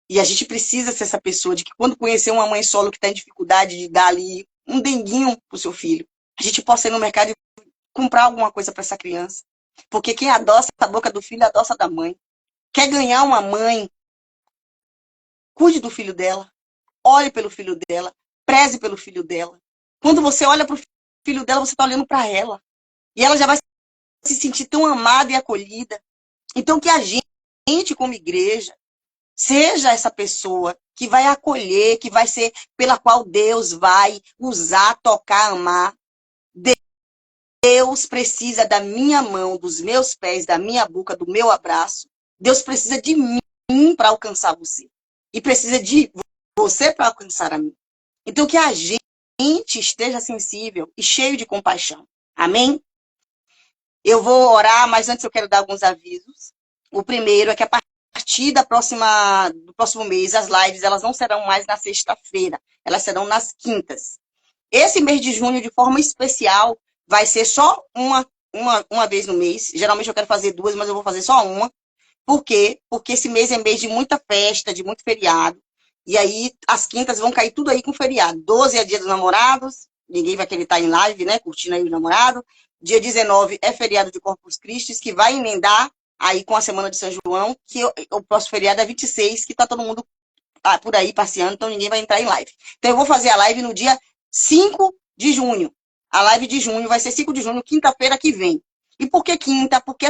E a gente precisa ser essa pessoa de que quando conhecer uma mãe solo que está em dificuldade de dar ali um denguinho pro seu filho, a gente possa ir no mercado e comprar alguma coisa para essa criança. Porque quem adoça a boca do filho, adoça da mãe. Quer ganhar uma mãe? Cuide do filho dela. Olhe pelo filho dela. Preze pelo filho dela. Quando você olha pro filho dela, você está olhando para ela. E ela já vai se sentir tão amada e acolhida. Então que a gente, como igreja, seja essa pessoa que vai acolher, que vai ser pela qual Deus vai usar, tocar, amar. Deus precisa da minha mão, dos meus pés, da minha boca, do meu abraço. Deus precisa de mim para alcançar você. E precisa de você para alcançar a mim. Então, que a gente esteja sensível e cheio de compaixão. Amém? Eu vou orar, mas antes eu quero dar alguns avisos. O primeiro é que a partir do próximo mês, as lives elas não serão mais na sexta-feira, elas serão nas quintas. Esse mês de junho, de forma especial, vai ser só uma vez no mês. Geralmente eu quero fazer duas, mas eu vou fazer só uma. Por quê? Porque esse mês é mês de muita festa, de muito feriado. E aí as quintas vão cair tudo aí com feriado. 12 é dia dos namorados, ninguém vai querer estar em live, né? Curtindo aí o namorado. Dia 19 é feriado de Corpus Christi, que vai emendar aí com a semana de São João, que o próximo feriado é 26, que tá todo mundo por aí passeando, então ninguém vai entrar em live. Então eu vou fazer a live no dia 5 de junho. A live de junho vai ser 5 de junho, quinta-feira que vem. E por que quinta? Porque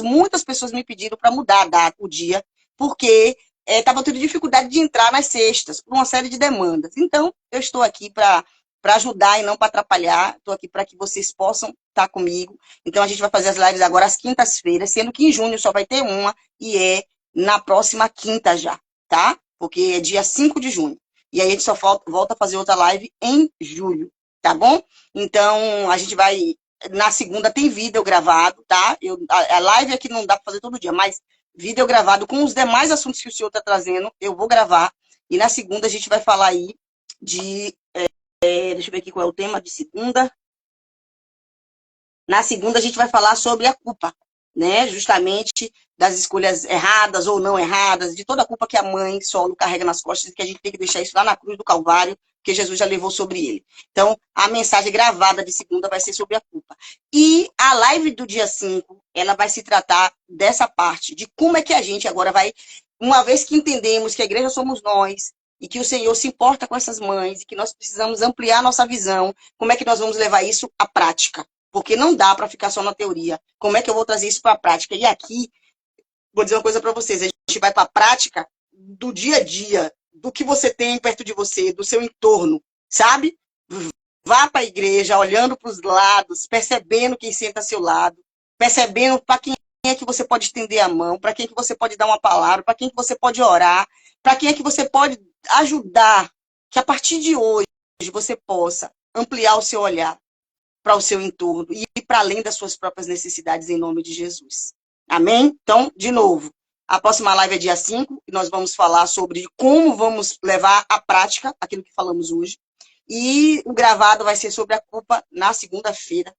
muitas pessoas me pediram para mudar a data, o dia, porque estava tendo dificuldade de entrar nas sextas, por uma série de demandas. Então, eu estou aqui para ajudar e não para atrapalhar. Estou aqui para que vocês possam estar comigo. Então, a gente vai fazer as lives agora às quintas-feiras, sendo que em junho só vai ter uma, e é na próxima quinta já, tá? Porque é dia 5 de junho. E aí a gente só volta a fazer outra live em julho, tá bom? Então, a gente vai... Na segunda tem vídeo gravado, tá? A live aqui não dá para fazer todo dia, mas vídeo gravado com os demais assuntos que o senhor está trazendo, eu vou gravar. E na segunda a gente vai falar aí de... deixa eu ver aqui qual é o tema de segunda. Na segunda a gente vai falar sobre a culpa, né? Justamente das escolhas erradas ou não erradas, de toda a culpa que a mãe solo carrega nas costas e que a gente tem que deixar isso lá na cruz do Calvário, que Jesus já levou sobre ele. Então, a mensagem gravada de segunda vai ser sobre a culpa. E a live do dia 5, ela vai se tratar dessa parte, de como é que a gente agora vai, uma vez que entendemos que a igreja somos nós, e que o Senhor se importa com essas mães, e que nós precisamos ampliar nossa visão, como é que nós vamos levar isso à prática? Porque não dá para ficar só na teoria. Como é que eu vou trazer isso para a prática? E aqui, vou dizer uma coisa para vocês, a gente vai para a prática do dia a dia, do que você tem perto de você, do seu entorno, sabe? Vá para a igreja, olhando para os lados, percebendo quem senta ao seu lado, percebendo para quem é que você pode estender a mão, para quem é que você pode dar uma palavra, para quem é que você pode orar, para quem é que você pode ajudar, que a partir de hoje você possa ampliar o seu olhar para o seu entorno e ir para além das suas próprias necessidades em nome de Jesus. Amém? Então, de novo, a próxima live é dia 5 e nós vamos falar sobre como vamos levar à prática aquilo que falamos hoje. E o gravado vai ser sobre a culpa na segunda-feira.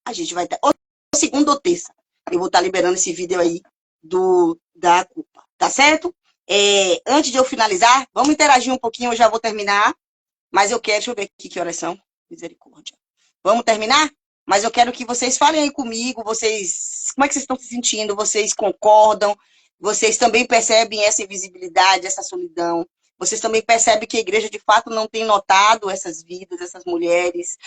A gente vai ter, ou segunda ou terça. Eu vou estar liberando esse vídeo aí da culpa, tá certo? Antes de eu finalizar, vamos interagir um pouquinho, eu já vou terminar, mas eu quero, deixa eu ver aqui que horas são. Misericórdia. Vamos terminar? Mas eu quero que vocês falem aí comigo, como é que vocês estão se sentindo? Vocês concordam? Vocês também percebem essa invisibilidade, essa solidão? Vocês também percebem que a igreja, de fato, não tem notado essas vidas, essas mulheres?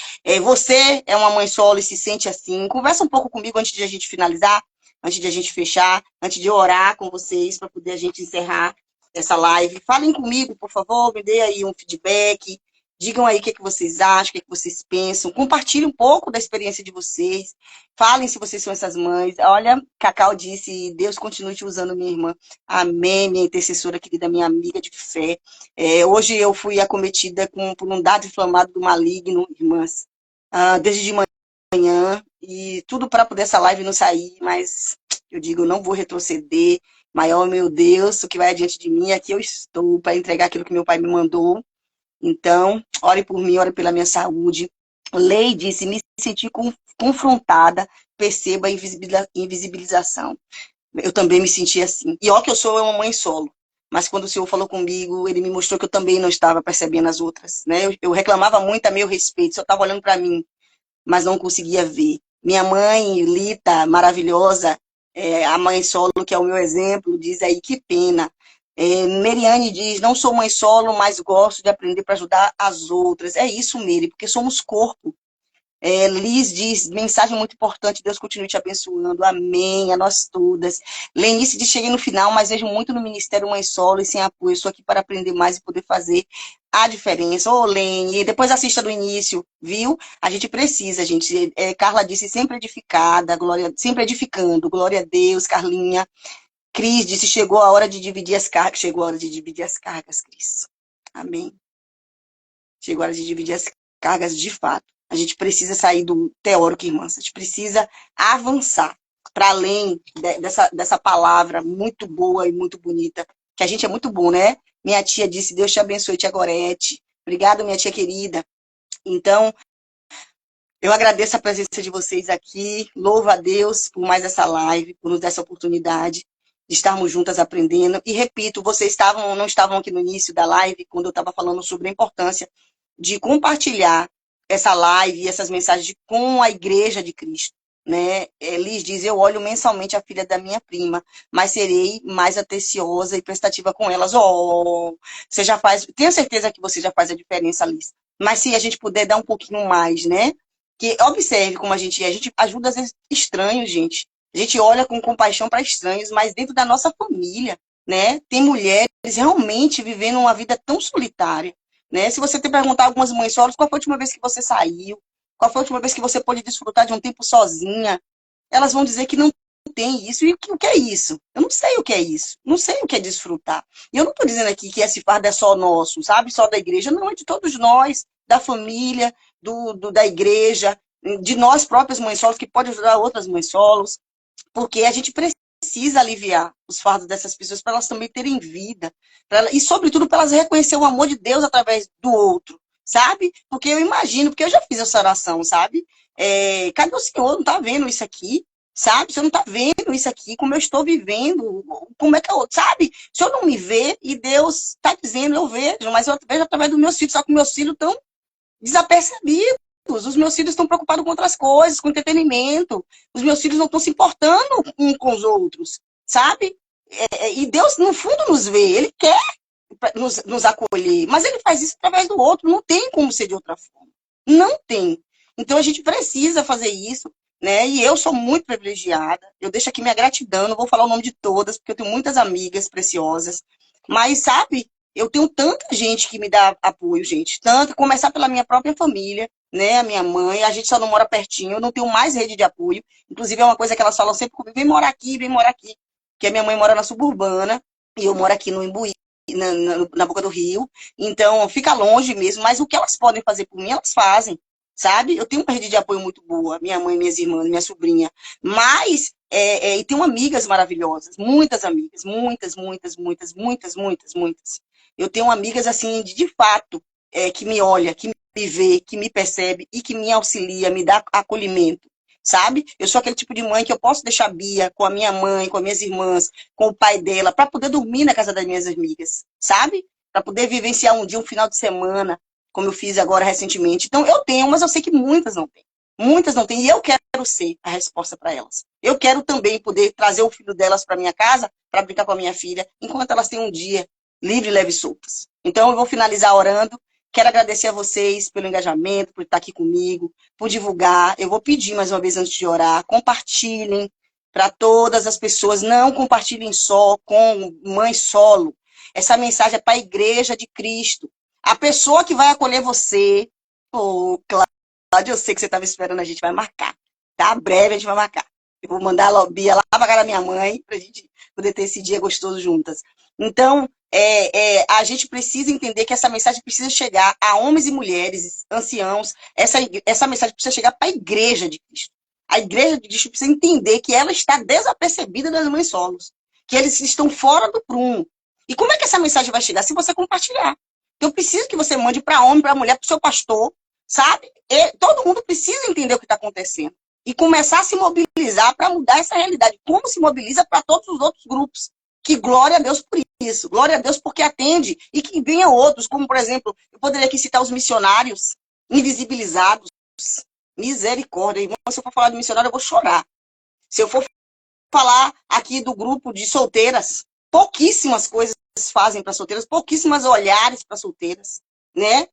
Você é uma mãe solo e se sente assim? Conversa um pouco comigo antes de a gente finalizar, antes de a gente fechar, antes de eu orar com vocês, para poder a gente encerrar essa live. Falem comigo, por favor, me dê aí um feedback. Digam aí o que vocês acham, o que vocês pensam. Compartilhem um pouco da experiência de vocês. Falem se vocês são essas mães. Olha, Cacau disse, Deus continue te usando, minha irmã. Amém, minha intercessora querida, minha amiga de fé. Hoje eu fui acometida por um dardo inflamado do maligno, irmãs. Desde de manhã. E tudo para poder essa live não sair, mas eu digo, eu não vou retroceder. Maior, meu Deus, o que vai adiante de mim, aqui eu estou para entregar aquilo que meu pai me mandou. Então, ore por mim, ore pela minha saúde. Lei disse, me senti confrontada, perceba a invisibilização. Eu também me senti assim. E ó que eu sou uma mãe solo. Mas quando o Senhor falou comigo, ele me mostrou que eu também não estava percebendo as outras. Né? Eu reclamava muito a meu respeito, só estava olhando para mim, mas não conseguia ver. Minha mãe, Lita, maravilhosa, a mãe solo, que é o meu exemplo, diz aí, que pena. Meriane diz, não sou mãe solo, mas gosto de aprender para ajudar as outras. É isso, Meri, porque somos corpo. Liz diz, mensagem muito importante, Deus continue te abençoando, amém, a nós todas. Lenice diz, cheguei no final, mas vejo muito no Ministério Mãe Solo e sem apoio, estou aqui para aprender mais e poder fazer a diferença. Ô, Lene, depois assista do início, viu? A gente precisa, gente. Carla disse, sempre edificada, glória, sempre edificando, glória a Deus, Carlinha. Cris disse, chegou a hora de dividir as cargas, chegou a hora de dividir as cargas, Cris. Amém. Chegou a hora de dividir as cargas de fato. A gente precisa sair do teórico, irmãs. A gente precisa avançar para além dessa palavra muito boa e muito bonita, que a gente é muito bom, né? Minha tia disse, Deus te abençoe, tia Gorete. Obrigada, minha tia querida. Então, eu agradeço a presença de vocês aqui. Louvo a Deus por mais essa live, por nos dar essa oportunidade de estarmos juntas aprendendo. E repito, vocês não estavam aqui no início da live, quando eu estava falando sobre a importância de compartilhar essa live e essas mensagens com a Igreja de Cristo. Né? Liz diz, eu olho mensalmente a filha da minha prima, mas serei mais atenciosa e prestativa com elas. Oh, você já faz, tenho certeza que você já faz a diferença, Liz. Mas se a gente puder dar um pouquinho mais, né? Que observe como a gente ajuda às vezes estranhos, gente. A gente olha com compaixão para estranhos, mas dentro da nossa família, né? Tem mulheres realmente vivendo uma vida tão solitária, né? Se você te perguntar a algumas mães solos, qual foi a última vez que você saiu? Qual foi a última vez que você pôde desfrutar de um tempo sozinha? Elas vão dizer que não tem isso. E o que é isso? Eu não sei o que é isso. Não sei o que é desfrutar. E eu não estou dizendo aqui que esse fardo é só nosso, sabe? Só da igreja. Não, é de todos nós, da família, da igreja, de nós próprias mães solos, que pode ajudar outras mães solos. Porque a gente precisa aliviar os fardos dessas pessoas para elas também terem vida. E, sobretudo, para elas reconhecer o amor de Deus através do outro, sabe? Porque eu imagino, porque eu já fiz essa oração, sabe? Cadê o Senhor? Não está vendo isso aqui? Sabe? Você não está vendo isso aqui, como eu estou vivendo, como é que eu, sabe? O Senhor não me vê e Deus está dizendo, eu vejo, mas eu vejo através dos meus filhos, só que meus filhos estão desapercebidos. Os meus filhos estão preocupados com outras coisas, com entretenimento. Os meus filhos não estão se importando uns com os outros, sabe? E Deus, no fundo, nos vê. Ele quer nos acolher, mas ele faz isso através do outro. Não tem como ser de outra forma. Não tem. Então, a gente precisa fazer isso, né? E eu sou muito privilegiada. Eu deixo aqui minha gratidão. Não vou falar o nome de todas, porque eu tenho muitas amigas preciosas. Mas, sabe, eu tenho tanta gente que me dá apoio, gente. Tanto, começar pela minha própria família, né? A minha mãe, a gente só não mora pertinho, eu não tenho mais rede de apoio. Inclusive, é uma coisa que elas falam sempre comigo, vem morar aqui, vem morar aqui. Porque a minha mãe mora na suburbana e eu moro aqui no Imbuí, na Boca do Rio. Então, fica longe mesmo, mas o que elas podem fazer por mim, elas fazem, sabe? Eu tenho uma rede de apoio muito boa, minha mãe, minhas irmãs, minha sobrinha. Mas, e tenho amigas maravilhosas, muitas amigas, muitas, muitas, muitas, muitas, muitas, muitas. Eu tenho amigas, assim, de fato, que me olha, que me vê, que me percebe e que me auxilia, me dá acolhimento, sabe? Eu sou aquele tipo de mãe que eu posso deixar a Bia com a minha mãe, com as minhas irmãs, com o pai dela, para poder dormir na casa das minhas amigas, sabe? Para poder vivenciar um dia, um final de semana, como eu fiz agora recentemente. Então, eu tenho, mas eu sei que muitas não têm. Muitas não têm, e eu quero ser a resposta para elas. Eu quero também poder trazer o filho delas para minha casa, para brincar com a minha filha, enquanto elas têm um dia livre, leve e soltas. Então, eu vou finalizar orando. Quero agradecer a vocês pelo engajamento, por estar aqui comigo, por divulgar. Eu vou pedir mais uma vez antes de orar, compartilhem para todas as pessoas. Não compartilhem só com mãe solo. Essa mensagem é para a Igreja de Cristo. A pessoa que vai acolher você, Cláudia, eu sei que você estava esperando, a gente vai marcar. Tá? Breve a gente vai marcar. Eu vou mandar a Bia lá para a casa da minha mãe, para a gente poder ter esse dia gostoso juntas. Então, a gente precisa entender que essa mensagem precisa chegar a homens e mulheres, anciãos. Essa mensagem precisa chegar para a Igreja de Cristo. A Igreja de Cristo precisa entender que ela está desapercebida das mães solos, que eles estão fora do prumo. E como é que essa mensagem vai chegar? Se você compartilhar. Eu preciso que você mande para homem, para mulher, para o seu pastor, sabe? Todo mundo precisa entender o que está acontecendo e começar a se mobilizar para mudar essa realidade. Como se mobiliza para todos os outros grupos. Que glória a Deus por isso. Glória a Deus porque atende. E que venham outros, como, por exemplo, eu poderia aqui citar os missionários invisibilizados. Misericórdia. Irmão, se eu for falar de missionário, eu vou chorar. Se eu for falar aqui do grupo de solteiras, pouquíssimas coisas fazem para solteiras, pouquíssimas olhares para solteiras, né?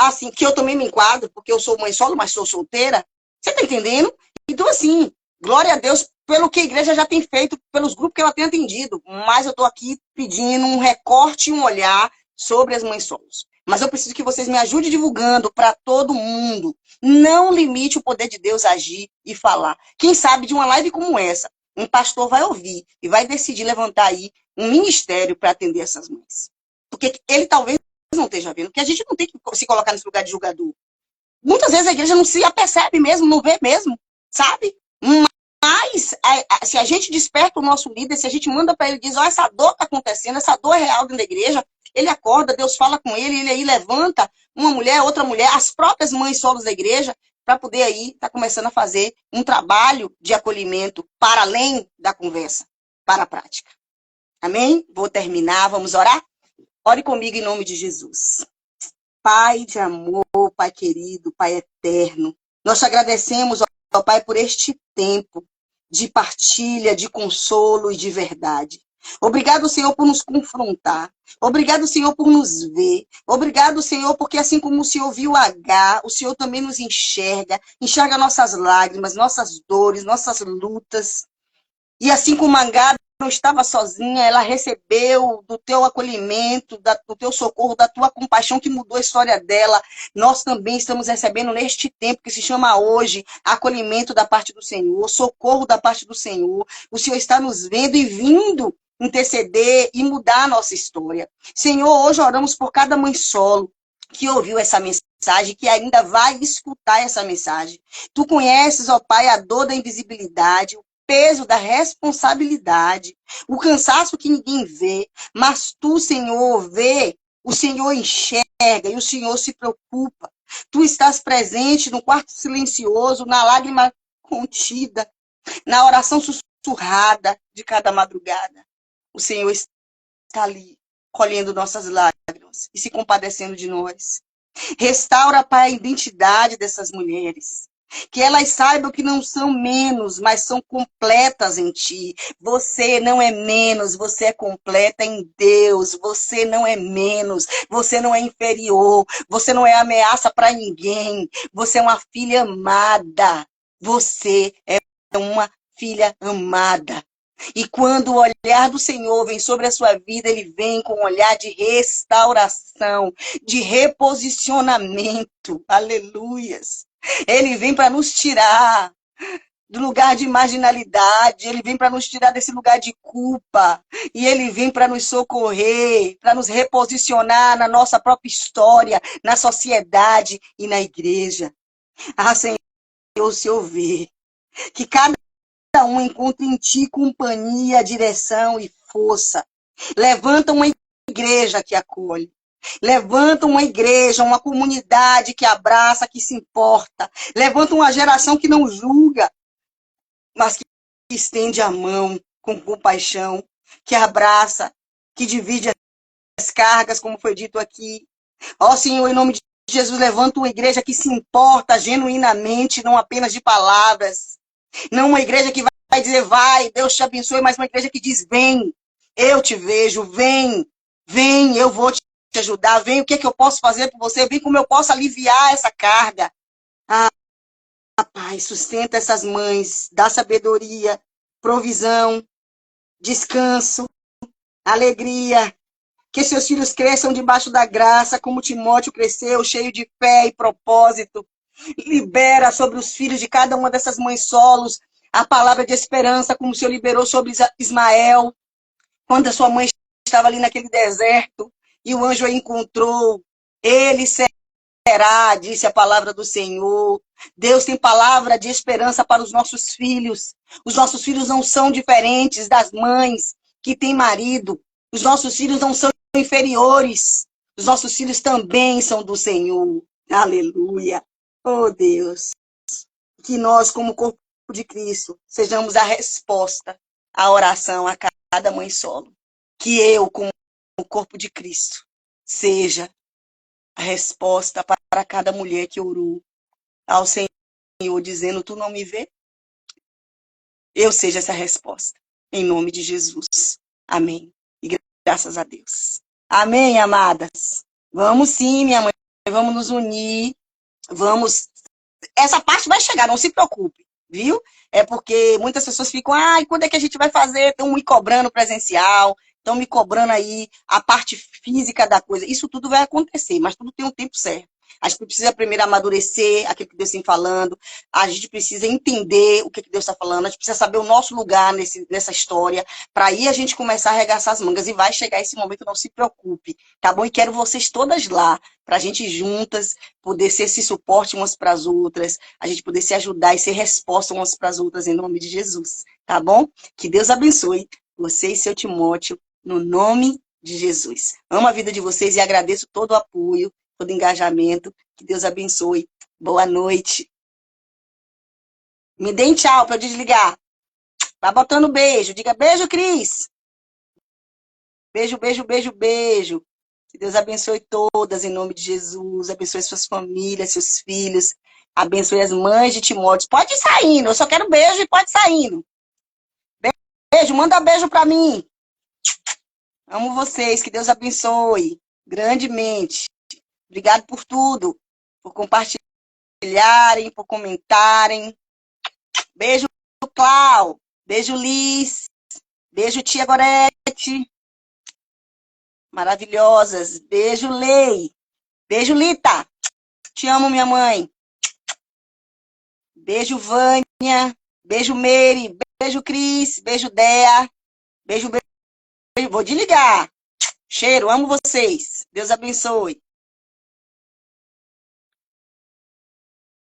assim, que eu também me enquadro, porque eu sou mãe solo, mas sou solteira. Você tá entendendo? Então, assim, glória a Deus pelo que a igreja já tem feito, pelos grupos que ela tem atendido. Mas eu tô aqui pedindo um recorte e um olhar sobre as mães solos. Mas eu preciso que vocês me ajudem divulgando para todo mundo. Não limite o poder de Deus a agir e falar. Quem sabe de uma live como essa, um pastor vai ouvir e vai decidir levantar aí um ministério para atender essas mães. Porque ele talvez não esteja vendo, porque a gente não tem que se colocar nesse lugar de julgador. Muitas vezes a igreja não se apercebe mesmo, não vê mesmo, sabe? Mas se a gente desperta o nosso líder, se a gente manda para ele e diz, ó, essa dor está acontecendo, essa dor é real dentro da igreja, ele acorda, Deus fala com ele aí levanta uma mulher, outra mulher, as próprias mães solos da igreja, para poder aí estar começando a fazer um trabalho de acolhimento para além da conversa, para a prática. Amém? Vou terminar, vamos orar? Ore comigo em nome de Jesus. Pai de amor, Pai querido, Pai eterno, nós te agradecemos, ó Pai, por este tempo de partilha, de consolo e de verdade. Obrigado, Senhor, por nos confrontar. Obrigado, Senhor, por nos ver. Obrigado, Senhor, porque assim como o Senhor viu H, o Senhor também nos enxerga nossas lágrimas, nossas dores, nossas lutas. E assim como H não estava sozinha, ela recebeu do teu acolhimento, do teu socorro, da tua compaixão que mudou a história dela. Nós também estamos recebendo neste tempo que se chama hoje acolhimento da parte do Senhor, socorro da parte do Senhor. O Senhor está nos vendo e vindo interceder e mudar a nossa história. Senhor, hoje oramos por cada mãe solo que ouviu essa mensagem, que ainda vai escutar essa mensagem. Tu conheces, ó Pai, a dor da invisibilidade, peso da responsabilidade, o cansaço que ninguém vê, mas tu, Senhor, vê, o Senhor enxerga e o Senhor se preocupa. Tu estás presente no quarto silencioso, na lágrima contida, na oração sussurrada de cada madrugada. O Senhor está ali, colhendo nossas lágrimas e se compadecendo de nós. Restaura, Pai, a identidade dessas mulheres. Que elas saibam que não são menos, mas são completas em ti. Você não é menos, você é completa em Deus. Você não é menos, você não é inferior, você não é ameaça para ninguém. Você é uma filha amada. Você é uma filha amada. E quando o olhar do Senhor vem sobre a sua vida, ele vem com um olhar de restauração, de reposicionamento. Aleluias. Ele vem para nos tirar do lugar de marginalidade, ele vem para nos tirar desse lugar de culpa, e ele vem para nos socorrer, para nos reposicionar na nossa própria história, na sociedade e na igreja. Ah, Senhor, o Senhor vê que cada um encontre em ti companhia, direção e força. Levanta uma igreja que acolhe. Levanta uma igreja, uma comunidade que abraça, que se importa. Levanta uma geração que não julga, mas que estende a mão com compaixão, que abraça, que divide as cargas, como foi dito aqui. Ó Senhor, em nome de Jesus, levanta uma igreja que se importa genuinamente, não apenas de palavras. Não uma igreja que vai dizer, vai, Deus te abençoe, mas uma igreja que diz, vem, eu te vejo, vem, eu vou te ajudar, vem, o que é que eu posso fazer por você, vem como eu posso aliviar essa carga. Ah, Pai, sustenta essas mães, dá sabedoria, provisão, descanso, alegria, que seus filhos cresçam debaixo da graça, como Timóteo cresceu, cheio de fé e propósito. Libera sobre os filhos de cada uma dessas mães solos a palavra de esperança, como o Senhor liberou sobre Ismael, quando a sua mãe estava ali naquele deserto, e o anjo a encontrou. Ele será, disse a palavra do Senhor. Deus tem palavra de esperança para os nossos filhos. Os nossos filhos não são diferentes das mães que têm marido. Os nossos filhos não são inferiores. Os nossos filhos também são do Senhor. Aleluia. Oh, Deus. Que nós, como corpo de Cristo, sejamos a resposta à oração a cada mãe solo. Que eu, como corpo de Cristo, seja a resposta para cada mulher que orou ao Senhor, dizendo, tu não me vê? Eu seja essa resposta. Em nome de Jesus. Amém. E graças a Deus. Amém, amadas. Vamos sim, minha mãe. vamos nos unir, vamos... Essa parte vai chegar, não se preocupe, viu? É porque muitas pessoas ficam, ai, quando é que a gente vai fazer? Estão me cobrando presencial, estão me cobrando aí a parte física da coisa. Isso tudo vai acontecer, mas tudo tem um tempo certo. A gente precisa primeiro amadurecer aquilo que Deus está falando, a gente precisa entender o que Deus está falando, a gente precisa saber o nosso lugar nessa história, para aí a gente começar a arregaçar as mangas, e vai chegar esse momento, não se preocupe, tá bom? E quero vocês todas lá, para a gente juntas poder ser esse suporte umas para as outras, a gente poder se ajudar e ser resposta umas para as outras, em nome de Jesus, tá bom? Que Deus abençoe você e seu Timóteo, no nome de Jesus. Amo a vida de vocês e agradeço todo o apoio, todo o engajamento. Que Deus abençoe. Boa noite. Me deem tchau para eu desligar. Vai botando beijo. Diga beijo, Cris. Beijo, beijo, beijo, beijo. Que Deus abençoe todas, em nome de Jesus. Abençoe suas famílias, seus filhos. Abençoe as mães de Timóteo. Pode ir saindo. Eu só quero beijo e pode ir saindo. Beijo, manda beijo para mim. Amo vocês. Que Deus abençoe grandemente. Obrigado por tudo. Por compartilharem, por comentarem. Beijo, Clau. Beijo, Liz. Beijo, tia Gorete. Maravilhosas. Beijo, Lei. Beijo, Lita. Te amo, minha mãe. Beijo, Vânia. Beijo, Mary. Beijo, Cris. Beijo, Dea. Beijo, beijo. Vou desligar. Cheiro, amo vocês. Deus abençoe.